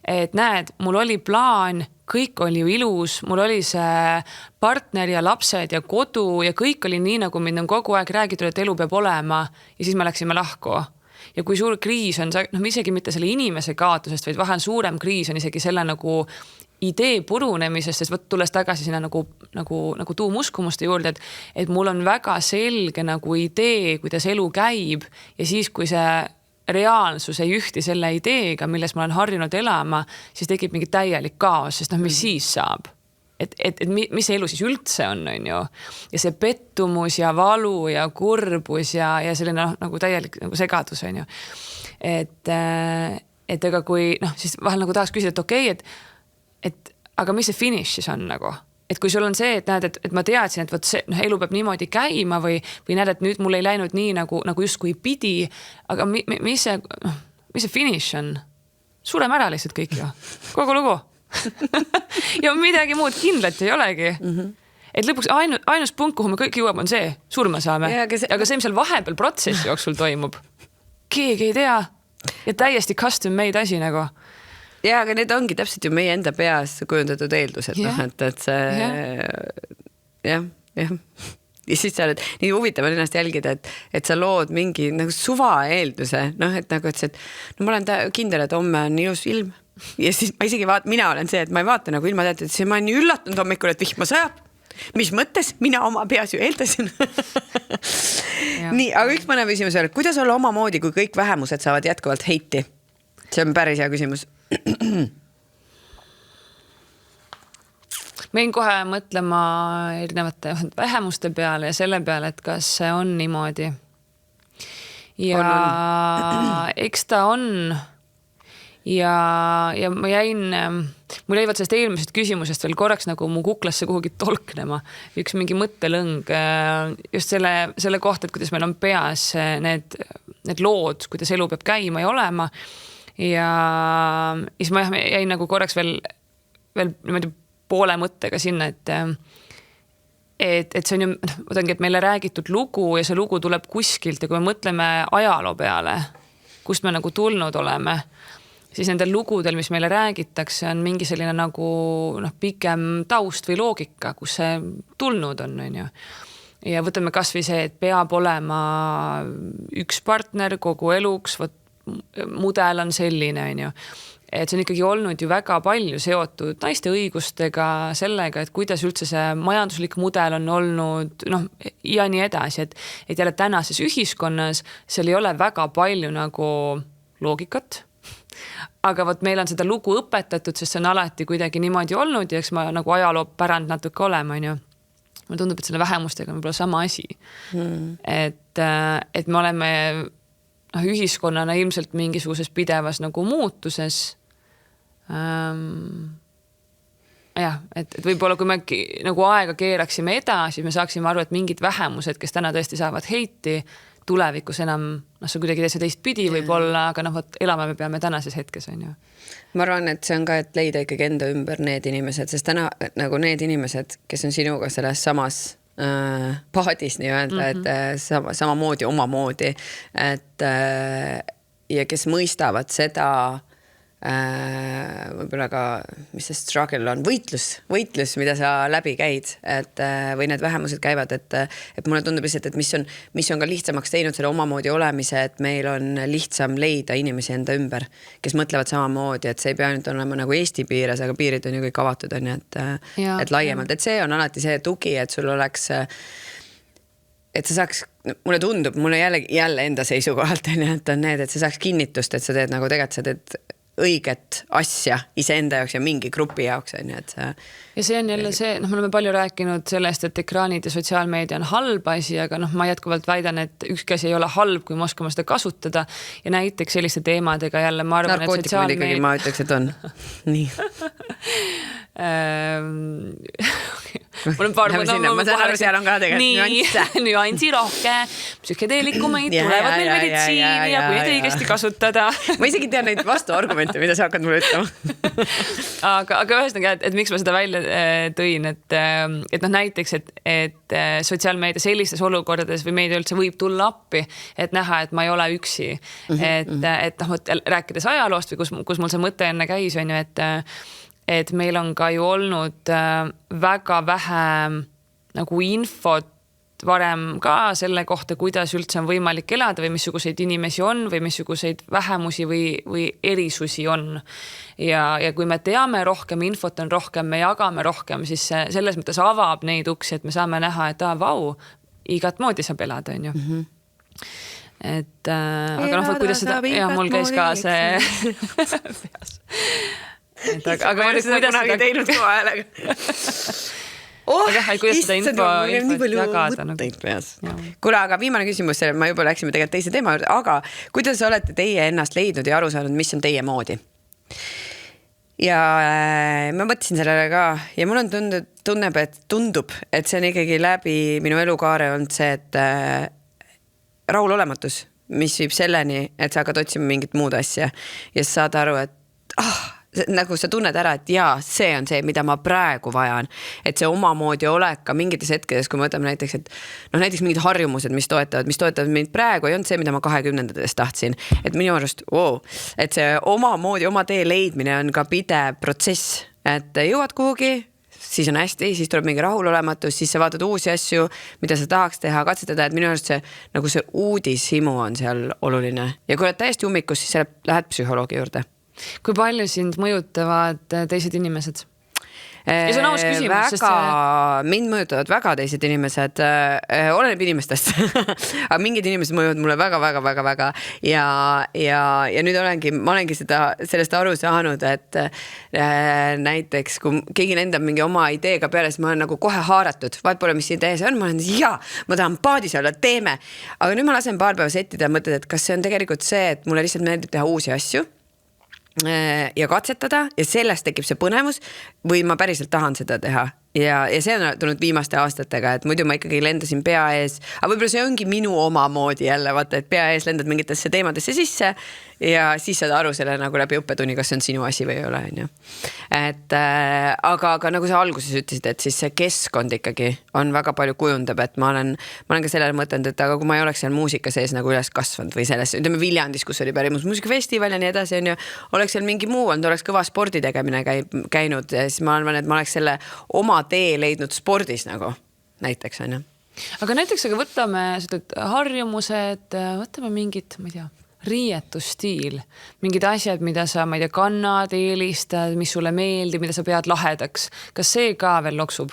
et näed, mul oli plaan, kõik oli ju ilus, mul oli see partner ja lapsed ja kodu ja kõik oli nii, nagu mind on kogu aeg räägitud, et elu peab olema ja siis me läksime lahku. Ja kui suur kriis on, isegi mitte selle inimese kaotusest, vaid vahel suurem kriis on isegi selle nagu idee purunemisest, sest tulles tagasi sinna nagu tuumuskumuste juurde, et mul on väga selge nagu idee, kuidas elu käib ja siis, kui see reaalsus ei ühti selle ideega, milles ma olen harjunud elama, siis tekib mingi täielik kaos, sest mis siis saab? Et mis see elu siis üldse on ja see pettumus ja valu ja kurbus ja selline nagu täielik nagu segadus et ega kui siis vahel nagu tahaks küsida, et okei, et aga mis see finish siis on nagu, et kui sul on see, et näed, et ma teadsin, et võt see elu peab niimoodi käima või näed, et nüüd mul ei läinud nii nagu justkui pidi, aga mis see finish on? Sureme ära lihtsalt kõik ju. Kogu lugu. Ja midagi muud kindlalt ei olegi. Et lõpuks ainus punkt, kuhu me kõik jõuab, on see, surma saame. Aga see, mis seal vahepeal protsessi jooksul toimub, keegi ei tea. Ja täiesti custom made asi nagu. Ja, aga need ongi täpselt ju meie enda peas kujundatud eeldused, et see jah. Ja siis sa oled nii huvitav ennast jälgida, et sa lood mingi nagu suva eelduse, et nagu, et no ma olen kindel, et homme on ilus ilm. Ja siis ma isegi mina olen see, et ma ei vaata nagu ilma tead, et siis ma olen nii üllatunud hommikul, et vihma sajab. Mis mõttes? Mina oma peas ju eeldasin. Nii, aga üks mõne küsimus veel. Kuidas olla oma moodi, kui kõik vähemused saavad jätkuvalt heiti? See on päris hea küsimus. Ma jäin kohe mõtlema erinevate vähemuste peale ja selle peale, et kas see on niimoodi. Ja eks ta on. Ja ma jäin, mul jäivad sellest eelmisest küsimusest veel korraks nagu mu kuklasse kuhugi tolknema. Üks mingi mõttelõng just selle kohta, et kuidas meil on peas need lood, kuidas elu peab käima ja olema. Ja siis ma jäin nagu korraks veel niimoodi poole mõttega sinna, et see on ju, mõtlengi, et meile räägitud lugu ja see lugu tuleb kuskilt ja kui me mõtleme ajaloo peale, kust me nagu tulnud oleme, siis nendel lugudel, mis meile räägitakse, on mingi selline nagu pikem taust või loogika, kus see tulnud on ju. Ja võtame kas või see, et peab olema üks partner kogu eluks, mudel on selline on ju. Et see on ikkagi olnud ju väga palju seotud naiste õigustega, sellega, et kuidas üldse see majanduslik mudel on olnud, ja nii edasi, et jälle tänases ühiskonnas seal ei ole väga palju nagu loogikat, aga meil on seda lugu õpetatud, sest see on alati kuidagi niimoodi olnud ja eks ma nagu ajaloo pärand natuke olema, on ju. Mulle tundub, et selle vähemustega on võib-olla sama asi. Et me oleme ühiskonnana ilmselt mingisuguses pidevas nagu muutuses. Et võib-olla kui me nagu aega keeraksime edasi, me saaksime aru, et mingid vähemused, kes täna tõesti saavad heiti, tulevikus enam, see kuidagi teist pidi võib-olla, aga elame me peame tänases hetkes, on ju. Ma arvan, et see on ka, et leida ikkagi enda ümber need inimesed, sest täna nagu need inimesed, kes on sinuga selles samas paadis nii-öelda, et samamoodi omamoodi, et ja kes mõistavad seda võib-olla ka, mis see struggle on, võitlus, mida sa läbi käid, et või need vähemused käivad, et mulle tundub lihtsalt, et mis on ka lihtsamaks teinud selle omamoodi olemise, et meil on lihtsam leida inimesi enda ümber, kes mõtlevad samamoodi, et see ei pea nüüd olema nagu Eesti piires, aga piirid on ju kõik avatud, on ju, et laiemalt, et see on alati see tugi, et sul oleks et sa saaks, mulle tundub, mulle jälle enda seisukohalt on ju, et on need, et sa saaks kinnitust, et sa teed nagu tegelikult sa teed õiget asja iseenda jaoks ja mingi grupi jaoks on ju, et see... Ja see on jälle see, me oleme palju rääkinud sellest, et ekraanid ja sotsiaalmeedia on halb asi, aga ma jätkuvalt väidan, et ükski asi ei ole halb, kui me oskame seda kasutada ja näiteks selliste teemadega jälle ma arvan, et sotsiaalmeedia... Narkootikumid ikkagi ma ütleks, et on. Nii. Mul on paar ma saan aru, seal on ka tegelikult nüansi rohke, psühhedeelikumeid tulevad meil meditsiini ja kui neid õigesti kasutada. Ma isegi tean neid vastuargumente, mida sa hakkad mulle ütlema. aga ühesõnaga, et miks ma seda välja tõin, et näiteks, et sotsiaalmeedia sellistes olukordades või meedia üldse võib tulla appi, et näha, et ma ei ole üksi. Et rääkides ajaloost või kus mul see mõte enne käis, on ju, et meil on ka ju olnud väga vähe nagu infot varem ka selle kohta, kuidas üldse on võimalik elada või missuguseid inimesi on või missuguseid vähemusi või erisusi on. Ja kui me teame rohkem, infot on rohkem, me jagame rohkem, siis selles mõttes avab neid uksi, et me saame näha, et vau, igat moodi saab elada, on ju. Et, aga kuidas seda, mul käis ka see aga ma olen seda kunagi teinud kohe häälega. Aga kuidas seda infot jagada? Kuule, aga viimane küsimus, ma juba läksime tegelikult teise teema juurde, aga kuidas olete teie ennast leidnud ja aru saanud, mis on teie moodi? ja ma mõtlesin sellele ka ja mul on tundub, et see on ikkagi läbi minu elukaare olnud see, et rahulolematus, mis viib selleni, et sa hakkad otsima mingit muud asja ja sa saad aru, et nagu sa tunned ära, et jaa, see on see, mida ma praegu vajan, et see omamoodi olek ka mingites hetkedes, kui me võtame näiteks, et näiteks mingid harjumused, mis toetavad mind praegu, ei olnud see, mida ma 20-ndades tahtsin, et minu arust, et see omamoodi, oma tee leidmine on ka pidev protsess, et jõuad kuhugi, siis on hästi, siis tuleb mingi rahulolematus, siis sa vaatad uusi asju, mida sa tahaks teha, katsetada, et minu arust see, nagu see uudishimu on seal oluline ja kui oled täiesti ummikus, siis lähed psühholoogi juurde. Kui palju sind mõjutavad teised inimesed? Ja see on aus küsimus. Mind mõjutavad väga teised inimesed, oleneb inimestest, aga mingid inimesed mõjuvad mulle väga. Ja nüüd ma olengi sellest aru saanud, et näiteks kui keegi lendab mingi oma ideega peale, siis ma olen nagu kohe haaratud, vaid pole, mis idee see on, ma olen ma tahan paadis olla, teeme. Aga nüüd ma lasen paar päeva settida ja mõtled, et kas see on tegelikult see, et mulle lihtsalt meeldib teha uusi asju ja katsetada ja sellest tekib see põnevus või ma päriselt tahan seda teha ja see on tulnud viimaste aastatega, et muidu ma ikkagi lendasin pea ees, aga võib-olla see ongi minu oma moodi jälle, vaata, et pea ees lendad mingitesse teemadesse sisse ja siis saad aru selle nagu läbi õppetunni, kas see on sinu asi või ei ole, on ju. Et aga nagu sa alguses ütlesid, et siis see keskkond ikkagi on väga palju kujundab, et ma olen ka sellele mõtelnud, et aga kui ma ei oleks seal muusika sees nagu üles kasvanud või selles, ütleme Viljandis, kus oli pärimus muusikafestival ja nii edasi, on ju, oleks seal mingi muu olnud, oleks kõva spordi tegemine käinud ja siis ma arvan, et ma oleks selle oma tee leidnud spordis nagu näiteks, on ju. Aga näiteks võtame harjumused, võtame mingit, ma ei tea, riietusstiil, mingid asjad, mida sa, ma ei tea, kannad, eelistad, mis sulle meeldib, mida sa pead lahedaks. Kas see ka veel loksub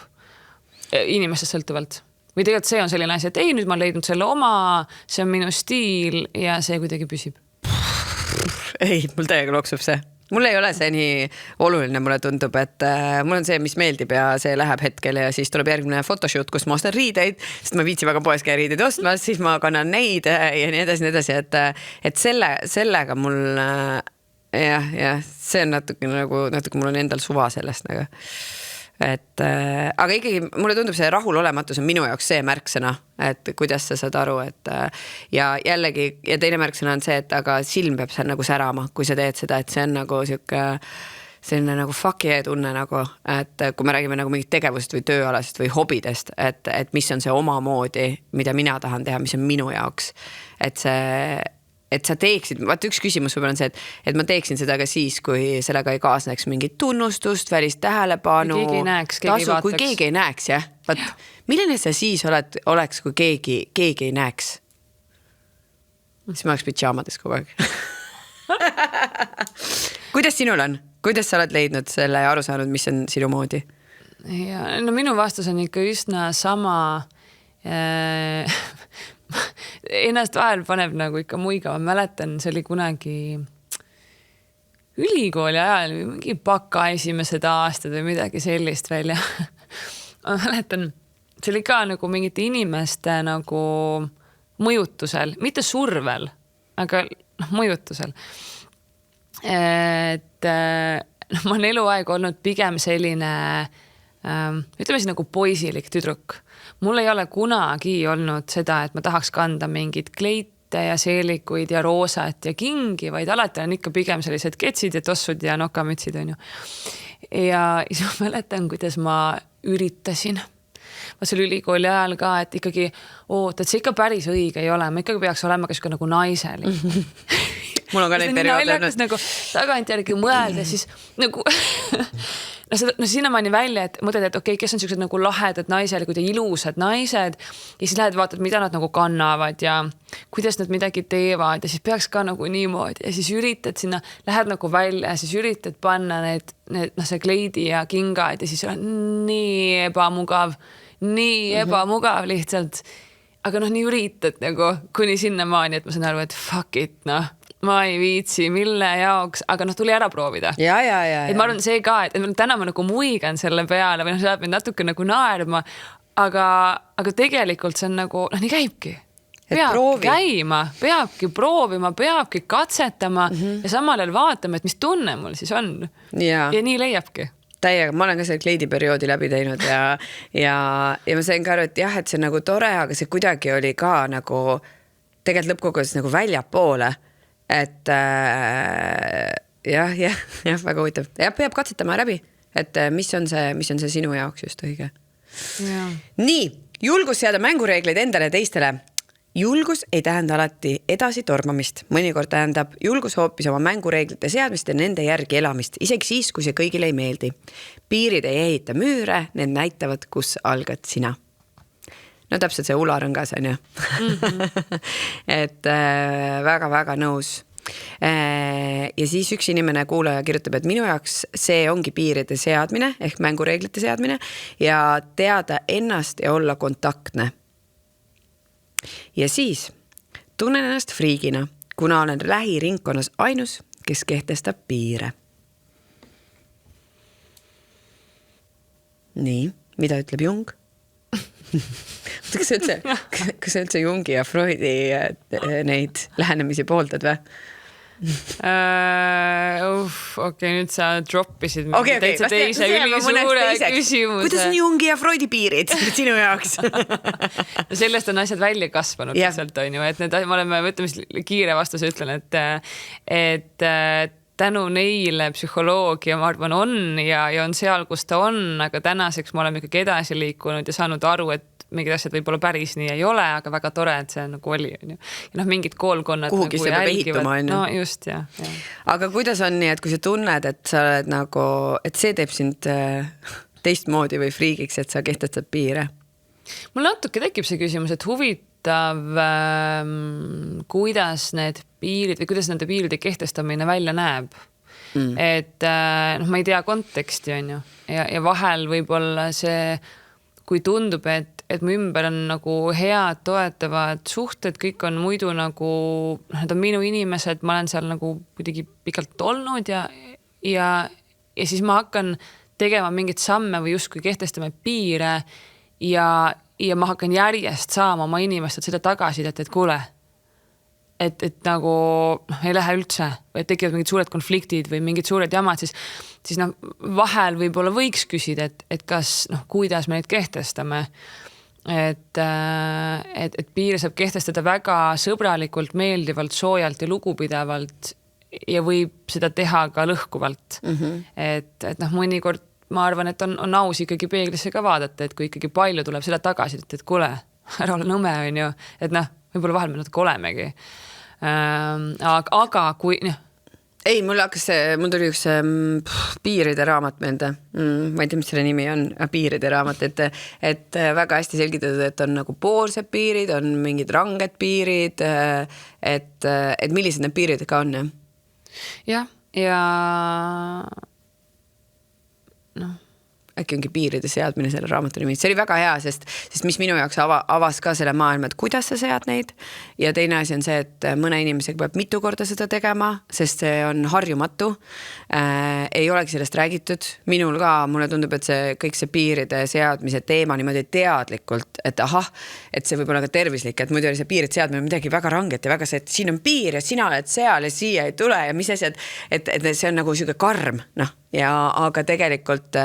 inimestest sõltuvalt? Või tegelikult see on selline asi, et ei, nüüd ma olen leidnud selle oma, see on minu stiil ja see kuidagi püsib? Ei, mul täiega loksub see. Mul ei ole see nii oluline, mulle tundub, et mul on see, mis meeldib ja see läheb hetkel ja siis tuleb järgmine photoshoot, kus ma ostan riideid, sest ma viitsin väga poes käia riideid ostmas, siis ma kannan neid ja nii edasi, et sellega mul see on natuke mul on endal suva sellest nagu. Et aga ikkagi mulle tundub see rahulolematus on minu jaoks see märksõna, et kuidas sa saad aru, et ja jällegi ja teine märksõna on see, et aga silm peab seal nagu särama, kui sa teed seda, et see on nagu selline nagu fuck yeah tunne nagu, et kui me räägime nagu mingit tegevust või tööalasest või hobidest, et mis on see omamoodi, mida mina tahan teha, mis on minu jaoks, et sa teeksid, vaata üks küsimus võib-olla on see, et ma teeksin seda ka siis, kui sellega ei kaasneks mingit tunnustust, välist tähelepanu, kui keegi ei näeks, jah. Vaat, milline sa siis oleks, kui keegi ei näeks? Siis ma oleks pidžaamades kogu aeg. Kuidas sinul on? Kuidas sa oled leidnud selle ja aru saanud, mis on sinu moodi? Ja, no minu vastus on ikka üsna sama ennast vahel paneb nagu ikka muiga. Ma mäletan, see oli kunagi ülikooli ajal või mingi baka esimesed aastad või midagi sellist välja. Ma mäletan, see oli ka nagu mingite inimeste nagu mõjutusel, mitte survel, aga mõjutusel. Et ma olen eluaeg olnud pigem selline ütleme siis nagu poisilik tüdruk. Mul ei ole kunagi olnud seda, et ma tahaks kanda mingid kleite ja seelikuid ja roosat ja kingi, vaid alati on ikka pigem sellised ketsid ja tossud ja nokamütsid, on ju. Ja siis ma mäletan, kuidas ma üritasin. Ma seal ülikooli ajal ka, et ikkagi et see ikka päris õige ei ole. Ma ikkagi peaks olema ka nagu naiselik. Mul on ka neid perioode olnud. Nagu tagantjärgi mõelda, siis nagu sinnamaani välja, et mõtled, et okei, kes on sellised nagu lahedad naiselikud ja ilusad naised ja siis lähed vaatad, mida nad nagu kannavad ja kuidas nad midagi teevad ja siis peaks ka nagu niimoodi ja siis üritad sinna, lähed nagu välja ja siis üritad panna see kleidi ja kingad ja siis on nii ebamugav lihtsalt. Aga nii üritad nagu kuni sinnamaani, et ma saan aru, et fuck it, ma ei viitsi, mille jaoks, aga tuli ära proovida. Ja. Et ma arvan see ka, et täna ma nagu muigan selle peale või saab mind natuke nagu naerma, aga tegelikult see on nagu, nii käibki. peabki proovima, peabki katsetama ja samal ajal vaatama, et mis tunne mul siis on. Ja nii leiabki. Täiega, ma olen ka selle kleidiperioodi läbi teinud ja ma sain ka aru, et jah, et see nagu tore, aga see kuidagi oli ka nagu tegelikult lõppkogudes nagu väljapoole, et jah, väga huvitav. Ja peab katsetama läbi, et mis on see sinu jaoks just õige. Ja. Nii, julgus seada mängureegleid endale ja teistele. Julgus ei tähenda alati edasi tormamist. Mõnikord tähendab julgus hoopis oma mängureeglite seadmist ja nende järgi elamist, isegi siis, kui see kõigile ei meeldi. Piirid ei ehita müüre, need näitavad, kus algad sina. No täpselt see ularõngas on ju. Et väga-väga nõus. Ja siis üks inimene kuulaja kirjutab, et minu jaoks see ongi piiride seadmine ehk mängureeglite seadmine ja teada ennast ja olla kontaktne. Ja siis tunnen ennast friigina, kuna olen lähiringkonnas ainus, kes kehtestab piire. Nii, mida ütleb Jung? Kas sa üldse Jungi ja Freudi neid lähenemisi pooldad või? Okei, nüüd sa droppisid täitsa teise ülisuure küsimuse. Kuidas on Jungi ja Freudi piirid sinu jaoks? Sellest on asjad välja kasvanud lihtsalt, on ju, et need, ma oleme, võtame kiire vastuse ütlen, et tänu neile psühholoogia, ma arvan, on ja on seal, kus ta on, aga tänaseks me oleme ikkagi edasi liikunud ja saanud aru, et mingid asjad võib-olla päris nii ei ole, aga väga tore, et see nagu oli. Ja mingid koolkonnad kuhugi nagu see peab ehituma, on ju. No just, ja. Aga kuidas on nii, et kui sa tunned, et sa oled nagu, et see teeb sind teistmoodi või friigiks, et sa kehtestad piire? Mul natuke tekib see küsimus, et huvitav, kuidas need piirid või kuidas nende piiride kehtestamine välja näeb. Et ma ei tea konteksti, on ju. Ja vahel võib-olla see, kui tundub, et mu ümber on nagu head, toetavad suhted, kõik on muidu nagu, need on minu inimesed, ma olen seal nagu kuidagi pikalt olnud ja siis ma hakkan tegema mingit samme või justkui kehtestama piire ja ma hakkan järjest saama oma inimestelt seda tagasidet, et kuule, et nagu ei lähe üldse, et tekivad mingid suured konfliktid või mingid suured jamad, siis vahel võib-olla võiks küsida, et kas, kuidas me neid kehtestame. Et piire saab kehtestada väga sõbralikult, meeldivalt, soojalt ja lugupidavalt ja võib seda teha ka lõhkuvalt. Et mõnikord ma arvan, et on aus ikkagi peeglisse ka vaadata, et kui ikkagi palju tuleb seda tagasi, et kuule, ära ole nõme, on ju, et võib-olla vahel me natuke olemegi. Aga kui... Ei, mul tuli üks piiride raamat meelde. Ma ei tea, mis selle nimi on, piiride raamat, et väga hästi selgitatud, et on nagu poolsed piirid, on mingid ranged piirid, et millised need piirid ka on. Jah, ja äkki ongi piiride seadmine selle raamatu nimi. See oli väga hea, sest mis minu jaoks avas ka selle maailma, et kuidas sa sead neid. Ja teine asi on see, et mõne inimesega peab mitu korda seda tegema, sest see on harjumatu. Ei olegi sellest räägitud. Minul ka, mulle tundub, et kõik see piiride seadmise teema niimoodi teadlikult, et et see võib olla ka tervislik, et muidu oli see piirid seadmine midagi väga ranget ja väga see, et siin on piir ja sina oled seal ja siia ei tule ja mis asjad, et see on nagu selline karm, aga tegelikult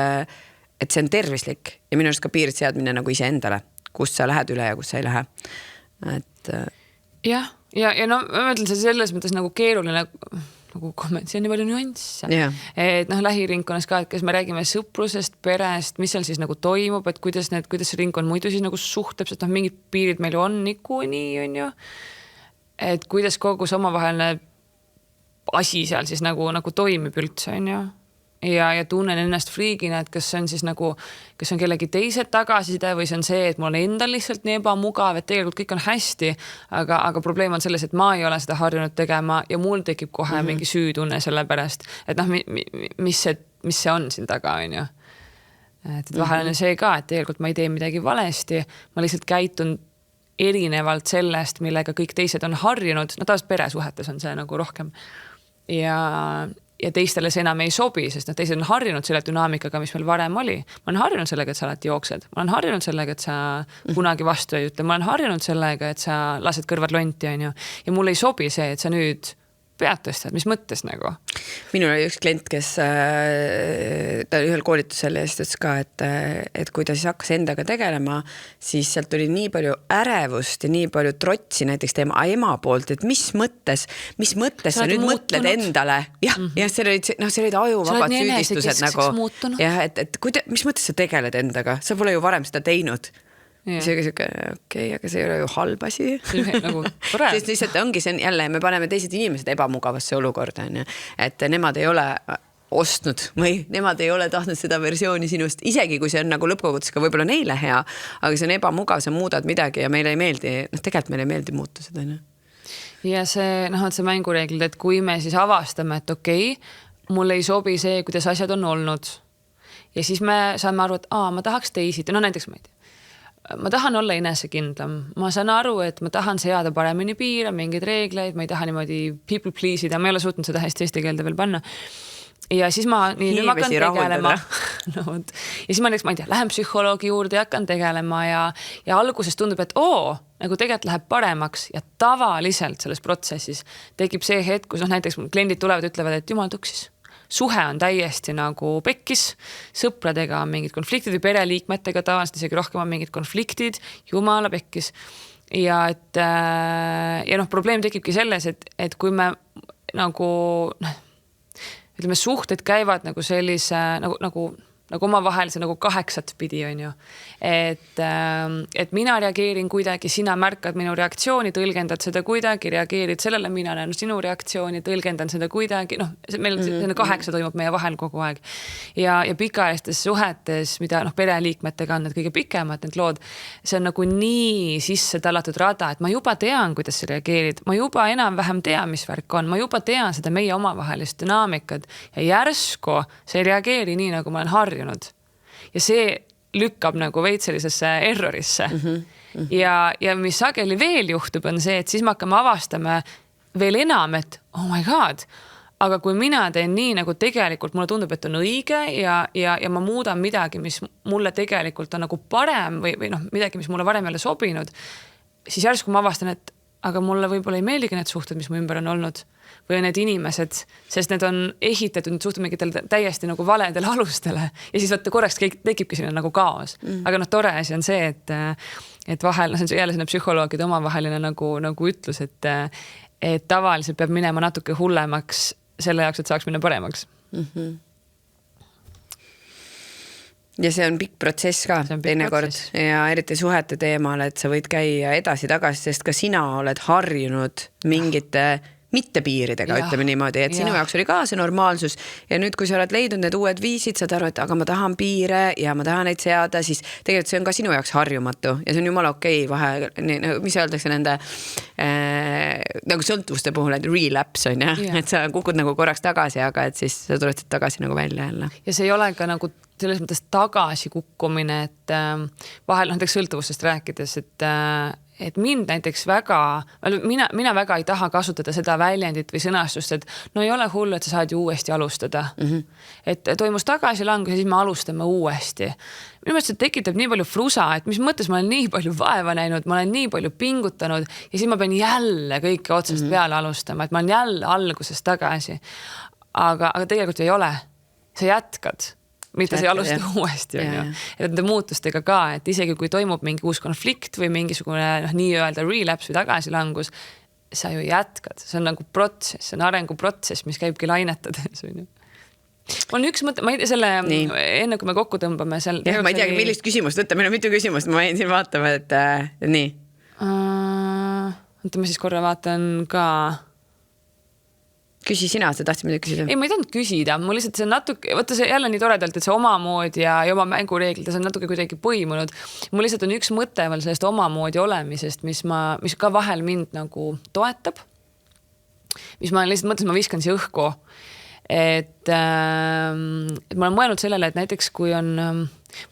et see on tervislik ja minu arust ka piirid seadmine nagu ise endale, kus sa lähed üle ja kus sa ei lähe. Ja ma mõtlen see selles mõttes nagu keeruline nagu komment, see on nii palju nüansse. Et lähiringkonnas ka, et kas me räägime sõprusest, perest, mis seal siis nagu toimub, et kuidas see ringkond muidu siis nagu suhtleb, sest mingid piirid meil on niikuinii, on ju. Et kuidas kogu see omavaheline asi seal siis nagu toimib üldse, on ju. Ja tunnen ennast friigina, et kas see on siis nagu, kas on kellegi teised tagasiside või see on see, et mul on endal lihtsalt nii ebamugav, et tegelikult kõik on hästi, aga probleem on selles, et ma ei ole seda harjunud tegema ja mul tekib kohe mingi süütunne selle pärast, et mis see on siin taga, on ju. Et vahel on see ka, et tegelikult ma ei tee midagi valesti, ma lihtsalt käitun erinevalt sellest, millega kõik teised on harjunud, tavaliselt peresuhetes on see nagu rohkem. Ja ja teistele see enam ei sobi, sest teised on harjunud selle dünaamikaga, mis meil varem oli. Ma olen harjunud sellega, et sa alati jooksed. Ma olen harjunud sellega, et sa kunagi vastu ei ütle. Ma olen harjunud sellega, et sa lased kõrvad lonti, on ju. Ja mulle ei sobi see, et sa nüüd pead tõstad, mis mõttes nagu? Minul oli üks klient, kes ta oli ühel koolitusel ja siis ütles ka, et kui ta siis hakkas endaga tegelema, siis sealt tuli nii palju ärevust ja nii palju trotsi näiteks tema ema poolt, et mis mõttes sa nüüd mõtled endale. Ja see olid ajuvabad süüdistused nagu. Ja, et mis mõttes sa tegeled endaga? Sa pole ju varem seda teinud. See okei, aga see ei ole ju halb asi. Nagu sest lihtsalt ongi see jälle, me paneme teised inimesed ebamugavasse olukorda, et nemad ei ole ostnud või nemad ei ole tahtnud seda versiooni sinust, isegi kui see on nagu lõppkogutus ka võib-olla neile hea, aga see on ebamugav, sa muudad midagi ja meile ei meeldi, tegelikult meile ei meeldi muuta seda. Ja see, see mängureeglid, et kui me siis avastame, et okei, mulle ei sobi see, kuidas asjad on olnud ja siis me saame aru, et ma tahaks teisiti, näiteks ma ei tea. Ma tahan olla enesekindlam. Ma saan aru, et ma tahan seada paremini piire, mingeid reegleid, ma ei taha niimoodi people please ida, ma ei ole suutnud seda hästi eesti keelde veel panna. Ja siis ma hakkan tegelema. Ja siis ma näiteks, ma ei tea, lähen psühholoogi juurde ja hakkan tegelema ja alguses tundub, et nagu tegelikult läheb paremaks ja tavaliselt selles protsessis tekib see hetk, kus näiteks kliendid tulevad ja ütlevad, et jumal tuksis. Suhe on täiesti nagu pekkis, sõpradega on mingid konfliktid või pereliikmetega tavaliselt isegi rohkem on mingid konfliktid, jumala pekkis. Ja probleem tekibki selles, et kui me nagu, ütleme, suhted käivad nagu sellise, nagu omavahelise nagu 8 pidi, on ju. Et mina reageerin kuidagi, sina märkad minu reaktsiooni, tõlgendad seda kuidagi, reageerid sellele, mina näen sinu reaktsiooni, tõlgendan seda kuidagi, meil 8 toimub meie vahel kogu aeg. Ja pikaajalistes suhetes, mida pereliikmetega on need kõige pikemad, need lood, see on nagu nii sisse tallatud rada, et ma juba tean, kuidas sa reageerid, ma juba enam-vähem tean, mis värk on, ma juba tean seda meie omavahelist dünaamikat ja järsku see ei reageeri nii, nagu ma olen harjunud. Ja see lükkab nagu veits sellisesse errorisse. Ja mis sageli veel juhtub, on see, et siis me hakkame avastama veel enam, et oh my god, aga kui mina teen nii, nagu tegelikult mulle tundub, et on õige ja ma muudan midagi, mis mulle tegelikult on nagu parem või midagi, mis mulle varem ei ole sobinud, siis järsku ma avastan, et aga mulle võib-olla ei meeldigi need suhted, mis mu ümber on olnud või need inimesed, sest need on ehitatud need suhted mingitel täiesti nagu valedel alustele ja siis vaata korraks tekibki sinna nagu kaos. Aga tore asi on see, et vahel, see on jälle sinna psühholoogide omavaheline nagu ütlus, et tavaliselt peab minema natuke hullemaks selle jaoks, et saaks minna paremaks. Ja see on pikk protsess ka teinekord ja eriti suhete teemal, et sa võid käia edasi-tagasi, sest ka sina oled harjunud mingite mitte piiridega, ütleme niimoodi, et sinu jaoks oli ka see normaalsus ja nüüd, kui sa oled leidnud need uued viisid, saad aru, et aga ma tahan piire ja ma tahan neid seada, siis tegelikult see on ka sinu jaoks harjumatu ja see on jumala okei vahe, mis öeldakse nende nagu sõltuvuste puhul, et relapse on et sa kukud nagu korraks tagasi, aga et siis sa tuled tagasi nagu välja jälle. Ja see ei ole ka nagu selles mõttes tagasi kukkumine, et vahel näiteks sõltuvustest rääkides, et mind näiteks väga, mina väga ei taha kasutada seda väljendit või sõnastust, et ei ole hullu, et sa saad ju uuesti alustada. Et toimus tagasi langus ja siis me alustame uuesti. Minu mõttes see tekitab nii palju frusa, et mis mõttes ma olen nii palju vaeva näinud, ma olen nii palju pingutanud ja siis ma pean jälle kõike otsast peale alustama, et ma olen jälle algusest tagasi. Aga tegelikult ei ole. Sa jätkad. Mitte see alusta uuesti. Et nende muutustega ka, et isegi kui toimub mingi uus konflikt või mingisugune nii-öelda relapse või tagasilangus, sa ju jätkad. See on nagu protsess, see on arenguprotsess, mis käibki lainetades. Mul on üks mõte, ma ei tea selle, enne kui me kokku tõmbame seal. Ma ei teagi, millist küsimust võtta, meil on mitu küsimust, ma jäin siin vaatama, et nii. Ma siis korra vaatan ka... Küsi sina, sa tahtsid midagi küsida? Ei, ma ei tahtnud küsida, mul lihtsalt see natuke, võtta see jälle nii toredalt, et see omamoodi ja oma mängureeglid, see on natuke kuidagi põimunud. Mul lihtsalt on üks mõte veel sellest omamoodi olemisest, mis ka vahel mind nagu toetab. Mis ma lihtsalt mõtlesin, ma viskan siia õhku. Et ma olen mõelnud sellele, et näiteks kui on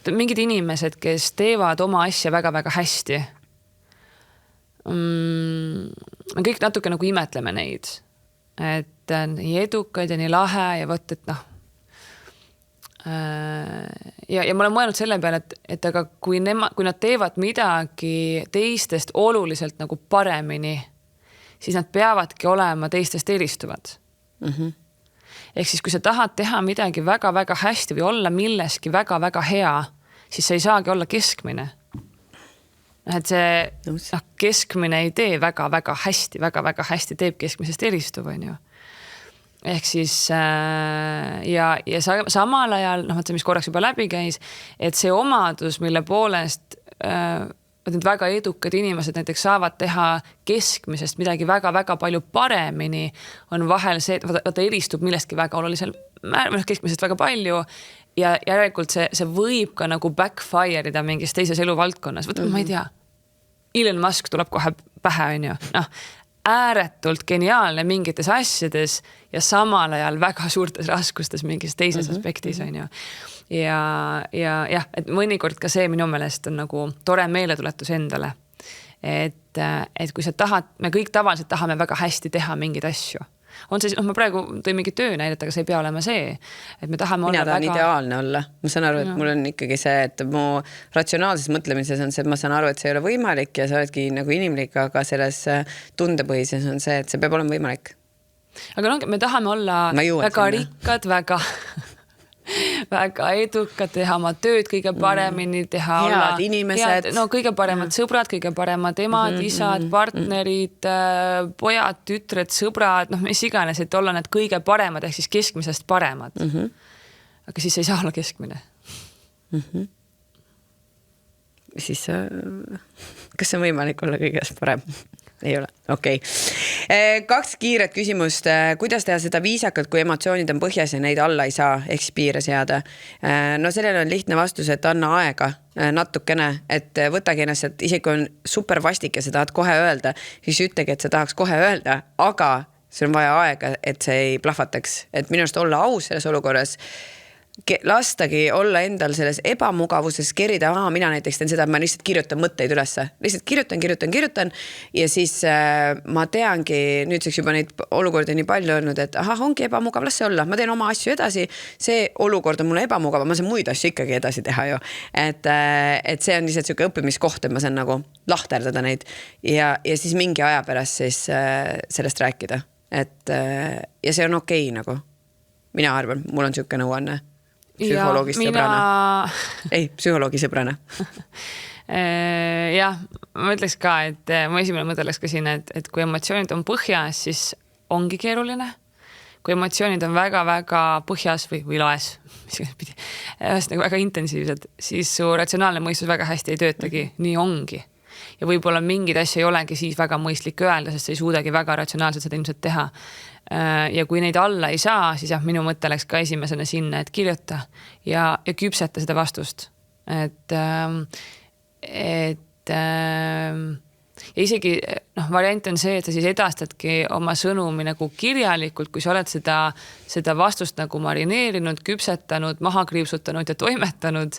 mingid inimesed, kes teevad oma asja väga-väga hästi, me kõik natuke nagu imetleme neid. et nii edukaid ja nii lahe ja võt, et noh. Ja ma olen mõelnud selle peale, et aga kui nad teevad midagi teistest oluliselt nagu paremini, siis nad peavadki olema teistest eristuvad. Ehk siis, kui sa tahad teha midagi väga-väga hästi või olla milleski väga-väga hea, siis sa ei saagi olla keskmine. Et see keskmine ei tee väga-väga hästi teeb keskmisest eristuv, on ju. Ehk siis ja samal ajal, mis korraks juba läbi käis, et see omadus, mille poolest need väga edukad inimesed näiteks saavad teha keskmisest midagi väga-väga palju paremini, on vahel see, et ta eristub millestki väga olulisel keskmisest väga palju ja järelikult see võib ka nagu backfire ida mingis teises eluvaldkonnas. Võtame, ma ei tea, Elon Musk tuleb kohe pähe, on ju. Ääretult geniaalne mingites asjades ja samal ajal väga suurtes raskustes mingis teises aspektis, on ju. Ja et mõnikord ka see minu meelest on nagu tore meeletuletus endale. Et kui sa tahad, me kõik tavaliselt tahame väga hästi teha mingeid asju. On see, ma praegu tõin mingi töö näidata, aga see ei pea olema see, et me tahame mina tahan ideaalne olla. Ma saan aru, et mul on ikkagi see, et mu ratsionaalses mõtlemises on see, et ma saan aru, et see ei ole võimalik ja sa oledki nagu inimlik, aga selles tundepõhises on see, et see peab olema võimalik. Aga me tahame olla väga rikkad, väga edukad, teha oma tööd kõige paremini, teha head inimesed. Kõige paremad sõbrad, kõige paremad emad, isad, partnerid, pojad, tütred, sõbrad, mis iganes, et olla need kõige paremad, ehk siis keskmisest paremad. Aga siis ei saa olla keskmine. Siis kas on võimalik olla kõigest parem? Ei ole, okei. 2 kiiret küsimust. Kuidas teha seda viisakalt, kui emotsioonid on põhjas ja neid alla ei saa, ehk piire seada? No sellele on lihtne vastus, et anna aega natukene, et võtagi ennast, et isegi on super vastik ja sa tahad kohe öelda, siis ütlegi, et sa tahaks kohe öelda, aga see on vaja aega, et see ei plahvataks. Et minu arust olla aus selles olukorras, lastagi olla endal selles ebamugavuses, kerida, mina näiteks teen seda, et ma lihtsalt kirjutan mõtteid ülesse. Lihtsalt kirjutan ja siis ma teangi nüüdseks juba neid olukordi nii palju olnud, et ongi ebamugav, las see olla. Ma teen oma asju edasi, see olukord on mulle ebamugav, ma saan muid asju ikkagi edasi teha ju. Et see on lihtsalt selline õppimiskoht, et ma saan nagu lahterdada neid ja siis mingi aja pärast siis sellest rääkida. Ja see on okei nagu. Mina arvan, mul on selline nõuanne. Psühholoogist sõbrana. Ei, psühholoogi sõbrana. Jah, ma ütleks ka, et mu esimene mõte oleks ka siin, et kui emotsioonid on põhjas, siis ongi keeruline. Kui emotsioonid on väga-väga põhjas või laes, väga intensiivsed, siis su ratsionaalne mõistus väga hästi ei töötagi. Nii ongi. Ja võib-olla mingid asju ei olegi siis väga mõistlik öelda, sest sa ei suudagi väga ratsionaalselt seda ilmselt teha. Ja kui neid alla ei saa, siis minu mõte oleks ka esimesena sinna, et kirjuta ja küpseta seda vastust. Ja isegi variant on see, et sa siis edastadki oma sõnumi nagu kirjalikult, kui sa oled seda vastust nagu marineerinud, küpsetanud, maha kriipsutanud ja toimetanud.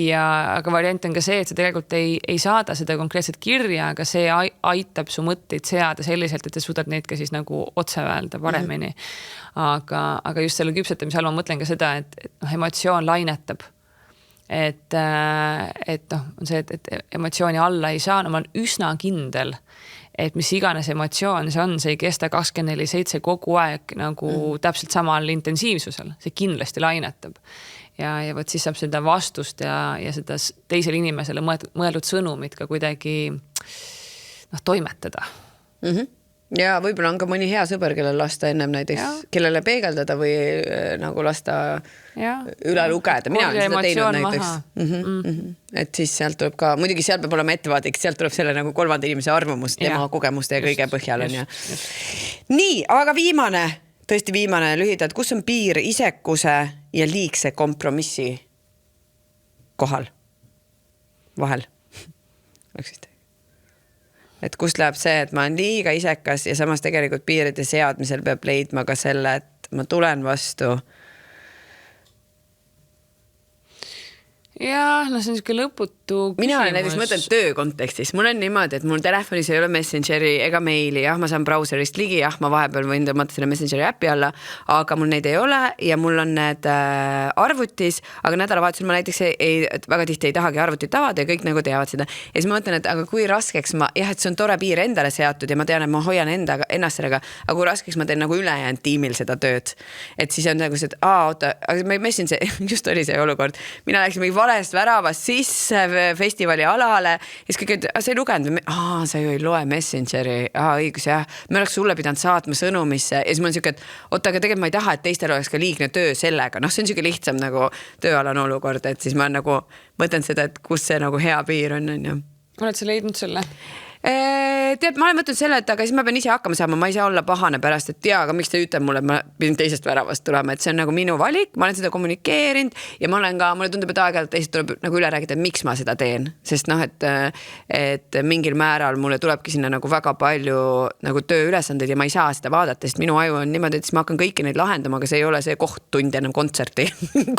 Aga variant on ka see, et sa tegelikult ei saada seda konkreetset kirja, aga see aitab su mõtteid seada selliselt, et sa suudad neid ka siis nagu otse öelda paremini. Aga just selle küpsetamise all ma mõtlen ka seda, et emotsioon lainetab. Et on see, et emotsiooni alla ei saa, ma olen üsna kindel, et mis iganes emotsioon see on, see ei kesta 24/7 kogu aeg nagu täpselt samal intensiivsusel, see kindlasti lainetab. Ja võt siis saab seda vastust ja seda teisele inimesele mõeldud sõnumit ka kuidagi toimetada. Ja võib-olla on ka mõni hea sõber, kellel lasta ennem näiteks, kellele peegeldada või nagu lasta üle lugeda. Mina olen seda teinud näiteks. Et siis sealt tuleb ka, muidugi seal peab olema ettevaadik, sealt tuleb selle nagu 3. inimese arvamust, tema kogemuste ja kõige põhjal on. Nii, aga tõesti viimane lühidalt, kus on piir isekuse ja liigse kompromissi kohal? Vahel. Et kust läheb see, et ma olen liiga isekas ja samas tegelikult piiride seadmisel peab leidma ka selle, et ma tulen vastu. Jah, no see on niisugune lõputu küsimus. Mina olen näiteks mõtlen töö kontekstis. Mul on niimoodi, et mul telefonis ei ole Messengeri ega meili. Jah, ma saan brauserist ligi. Jah, ma vahepeal võin tõmmata selle Messengeri äpi alla, aga mul neid ei ole ja mul on need arvutis, aga nädalavahetusel ma näiteks väga tihti ei tahagi arvutit avada ja kõik nagu teavad seda. Ja siis ma mõtlen, et aga kui raskeks et see on tore piir endale seatud ja ma tean, et ma hoian ennast sellega, aga kui raskeks ma teen nagu ülejäänud tiimil seda tööd. Et siis on nagu see, et oota, aga Messenger, just oli see olukord. Mina läksin valest väravast sisse festivali alale ja siis kõik, sa ei lugenud, sa ju ei loe Messengeri, õigus jah, me oleks sulle pidanud saatma sõnumisse ja siis mul on siuke, et oota, aga tegelikult ma ei taha, et teistel oleks ka liigne töö sellega, see on siuke lihtsam nagu tööalane olukord, et siis ma nagu mõtlen seda, et kus see nagu hea piir on ju. Oled sa leidnud selle? Tead, ma olen mõtnud selle, et aga siis ma pean ise hakkama saama, ma ei saa olla pahane pärast, et aga miks ta ütleb mulle, et ma pidin teisest väravast tulema, et see on nagu minu valik, ma olen seda kommunikeerinud ja ma olen ka, mulle tundub, et aeg-ajalt teised tuleb nagu üle räägida, miks ma seda teen, sest et mingil määral mulle tulebki sinna nagu väga palju nagu tööülesandeid ja ma ei saa seda vaadata, sest minu aju on niimoodi, et siis ma hakkan kõiki neid lahendama, aga see ei ole see koht tund enam kontserti,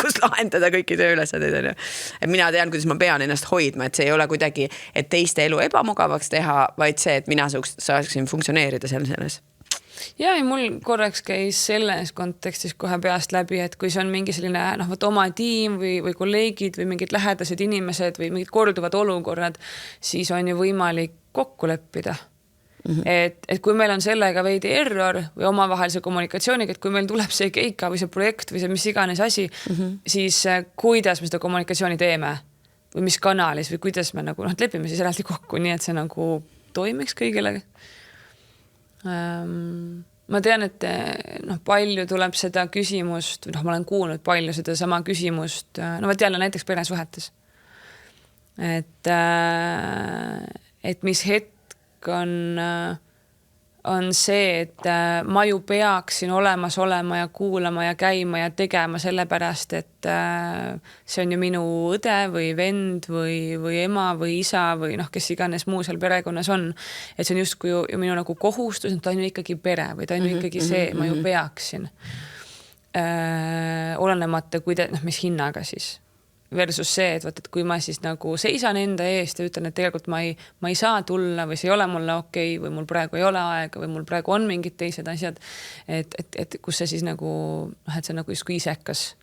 kus lahendada kõiki tööülesandeid. Et mina tean, kuidas ma pean ennast hoidma, et see ei ole kuidagi, et teiste elu ebamugavaks teha, vaid see, et mina saaksin funktsioneerida selles. Ja mul korraks käis selles kontekstis kohe peast läbi, et kui see on mingi selline oma tiim või kolleegid või mingid lähedased inimesed või mingid korduvad olukorrad, siis on ju võimalik kokku leppida. Et kui meil on sellega veidi error või omavahelise kommunikatsiooniga, et kui meil tuleb see keika või see projekt või see mis iganes asi, siis kuidas me seda kommunikatsiooni teeme? Või mis kanalis või kuidas me nagu lepime siis eraldi kokku, nii et see nagu toimiks kõigile. Ma tean, et palju tuleb seda küsimust, ma olen kuulnud palju seda sama küsimust, võt jälle näiteks peresuhetes. Et mis hetk on see, et ma ju peaksin olemas olema ja kuulama ja käima ja tegema sellepärast, et see on ju minu õde või vend või ema või isa või kes iganes muu seal perekonnas on. Et see on justkui ju minu nagu kohustus, et ta on ju ikkagi pere või ta on ju ikkagi see, ma ju peaksin. Olenemata, mis hinnaga siis. Versus see, et kui ma siis nagu seisan enda eest ja ütlen, et tegelikult ma ei saa tulla või see ei ole mulle okei või mul praegu ei ole aega või mul praegu on mingid teised asjad, et kus see siis nagu, et see on nagu justkui isekas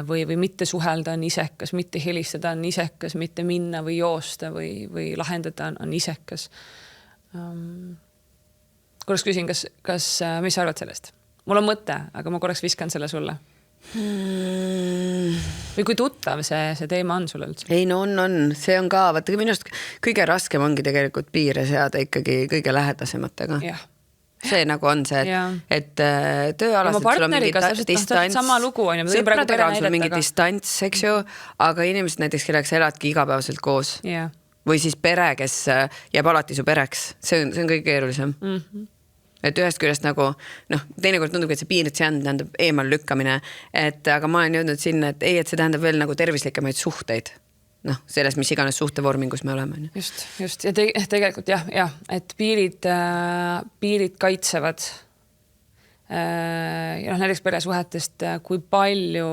või mitte suhelda on isekas, mitte helistada on isekas, mitte minna või joosta või lahendada on isekas. Korraks küsin, kas mis sa arvad sellest? Mul on mõte, aga ma korraks viskan selle sulle. Või kui tuttav see teema on sulle üldse? Ei, on. See on ka, vaata minust kõige raskem ongi tegelikult piire seada ikkagi kõige lähedasematega. See nagu on see, et tööalaselt sul on mingi distants. Sama lugu on. Sõpradega on sul mingi distants, eks ju, aga inimesed näiteks, kellega sa eladki igapäevaselt koos. Või siis pere, kes jääb alati su pereks. See on kõige keerulisem. Et ühest küljest nagu, teinekord tundub, et see piirid tähendab eemal lükkamine, aga ma olen jõudnud sinna, et see tähendab veel nagu tervislikemaid suhteid. Selles, mis iganes suhtevormingus me oleme. Just. Ja tegelikult jah, et piirid kaitsevad. Ja näiteks peresuhetest, kui palju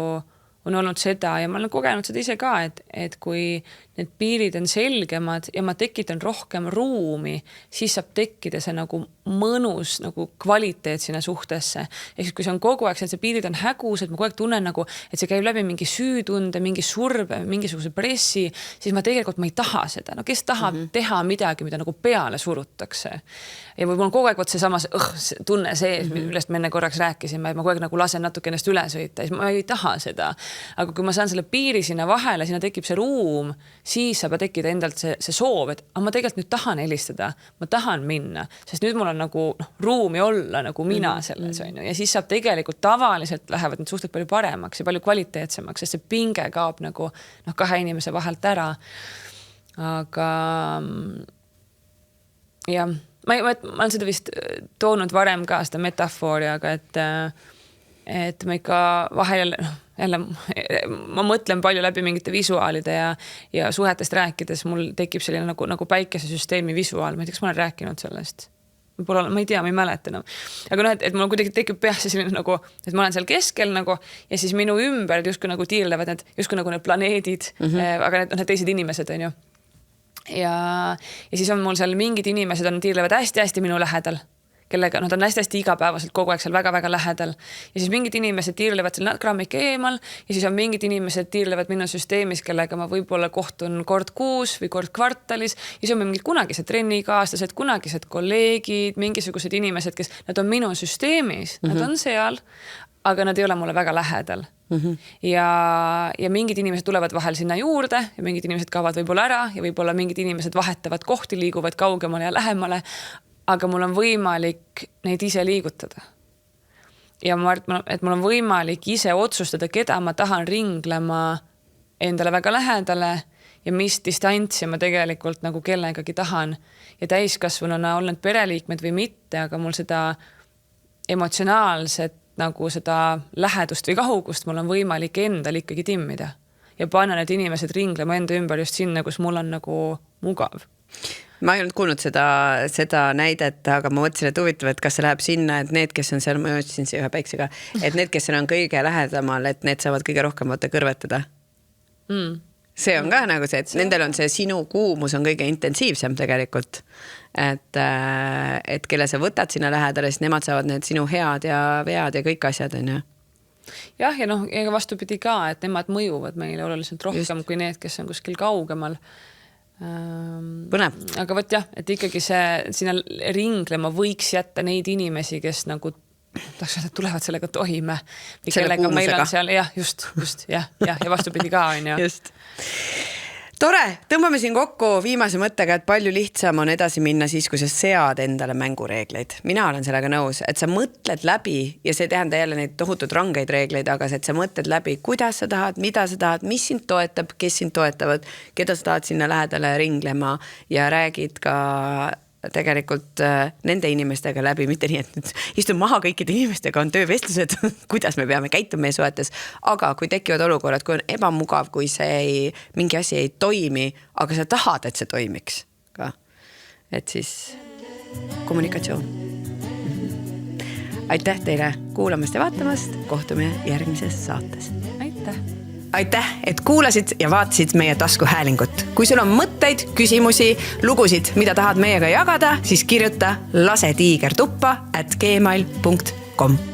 on olnud seda ja ma olen kogenud seda ise ka, et kui need piirid on selgemad ja ma tekitan rohkem ruumi, siis saab tekkida see nagu mõnus nagu kvaliteet sinna suhtesse. Ehk kui see on kogu aeg, et see piirid on hägus, et ma kogu aeg tunnen nagu, et see käib läbi mingi süütunde, mingi surve, mingisuguse pressi, siis ma tegelikult ma ei taha seda. Kes tahab teha midagi, mida nagu peale surutakse. Ja või mul on kogu aeg see samas tunne see, millest me enne korraks rääkisime, et ma kogu aeg nagu lasen natuke ennast üle sõita, siis ma ei taha seda. Aga kui ma saan selle piiri sinna vahele, sinna tekib see ruum, siis saab tekkida endalt see soov, et ma tegelikult nüüd tahan helistada, ma tahan minna, sest nüüd mul on nagu ruumi olla nagu mina selles on ju. Ja siis saab tegelikult tavaliselt lähevad need suhted palju paremaks ja palju kvaliteetsemaks, sest see pinge kaob nagu kahe inimese vahelt ära. Aga jah, ma olen seda vist toonud varem ka seda metafoori, aga et ma ikka vahel jälle ma mõtlen palju läbi mingite visuaalide ja suhetest rääkides mul tekib selline nagu päikesesüsteemi visuaal, ma ei tea, kas ma olen rääkinud sellest. võib-olla, ma ei tea, ma ei mäleta enam. Aga noh, et mul kuidagi tekib peasse selline nagu, et ma olen seal keskel nagu ja siis minu ümber justkui nagu tiirlevad justkui nagu need planeedid, aga need teised inimesed on ju. Ja siis on mul seal mingid inimesed tiirlevad hästi-hästi minu lähedal, kellega nad on hästi-hästi igapäevaselt kogu aeg seal väga-väga lähedal. Ja siis mingid inimesed tiirlevad seal grammike eemal ja siis on mingid inimesed tiirlevad minu süsteemis, kellega ma võib-olla kohtun kord kuus või kord kvartalis. Ja siis on mingid kunagised trennikaaslased, kunagised kolleegid, mingisugused inimesed, kes nad on minu süsteemis, nad on seal, aga nad ei ole mulle väga lähedal. Ja mingid inimesed tulevad vahel sinna juurde ja mingid inimesed kaovad võib-olla ära ja võib-olla mingid inimesed vahetavad kohti, liiguvad kaugemale ja lähemale, aga mul on võimalik neid ise liigutada. Ja ma arvan, et mul on võimalik ise otsustada, keda ma tahan ringlema endale väga lähedale ja mis distantsi ma tegelikult nagu kellegagi tahan. Ja täiskasvanuna olnud pereliikmed või mitte, aga mul seda emotsionaalset nagu seda lähedust või kaugust mul on võimalik endal ikkagi timmida. Ja panna need inimesed ringlema enda ümber just sinna, kus mul on nagu mugav. Ma ei olnud kuulnud seda näidet, aga ma mõtlesin, et huvitav, et kas see läheb sinna, et need, kes on seal, ma ütlesin siia ühe päiksega, et need, kes on kõige lähedamal, et need saavad kõige rohkem kõrvetada. See on ka nagu see, et nendel on see sinu kuumus on kõige intensiivsem tegelikult. Et kelle sa võtad sinna lähedale, siis nemad saavad need sinu head ja vead ja kõik asjad on ju. Jah, ja noh, ega vastupidi ka, et nemad mõjuvad meile oluliselt rohkem kui need, kes on kuskil kaugemal. Põnev. Aga võt jah, et ikkagi sinna ringlema võiks jätta neid inimesi, kes nagu tulevad sellega toime. Selle kuumusega. Just, ja vastupidi ka on ju. Just. Tore, tõmbame siin kokku viimase mõttega, et palju lihtsam on edasi minna siis, kui sa sead endale mängureegleid. Mina olen sellega nõus, et sa mõtled läbi ja see tähenda jälle neid tohutud rangeid reegleid, aga et sa mõtled läbi, kuidas sa tahad, mida sa tahad, mis sind toetab, kes sind toetavad, keda sa tahad sinna lähedale ringlema ja räägid ka tegelikult nende inimestega läbi, mitte nii, et nüüd istun maha kõikide inimestega, on töövestlused, kuidas me peame käituma meie suhetes, aga kui tekivad olukorrad, kui on ebamugav, kui mingi asi ei toimi, aga sa tahad, et see toimiks ka. Et siis kommunikatsioon. Aitäh teile kuulamast ja vaatamast, kohtume järgmises saates. Aitäh, et kuulasid ja vaatasid meie taskuhäälingut. Kui sul on mõtteid, küsimusi, lugusid, mida tahad meiega jagada, siis kirjuta lasetiigertuppa@gmail.com.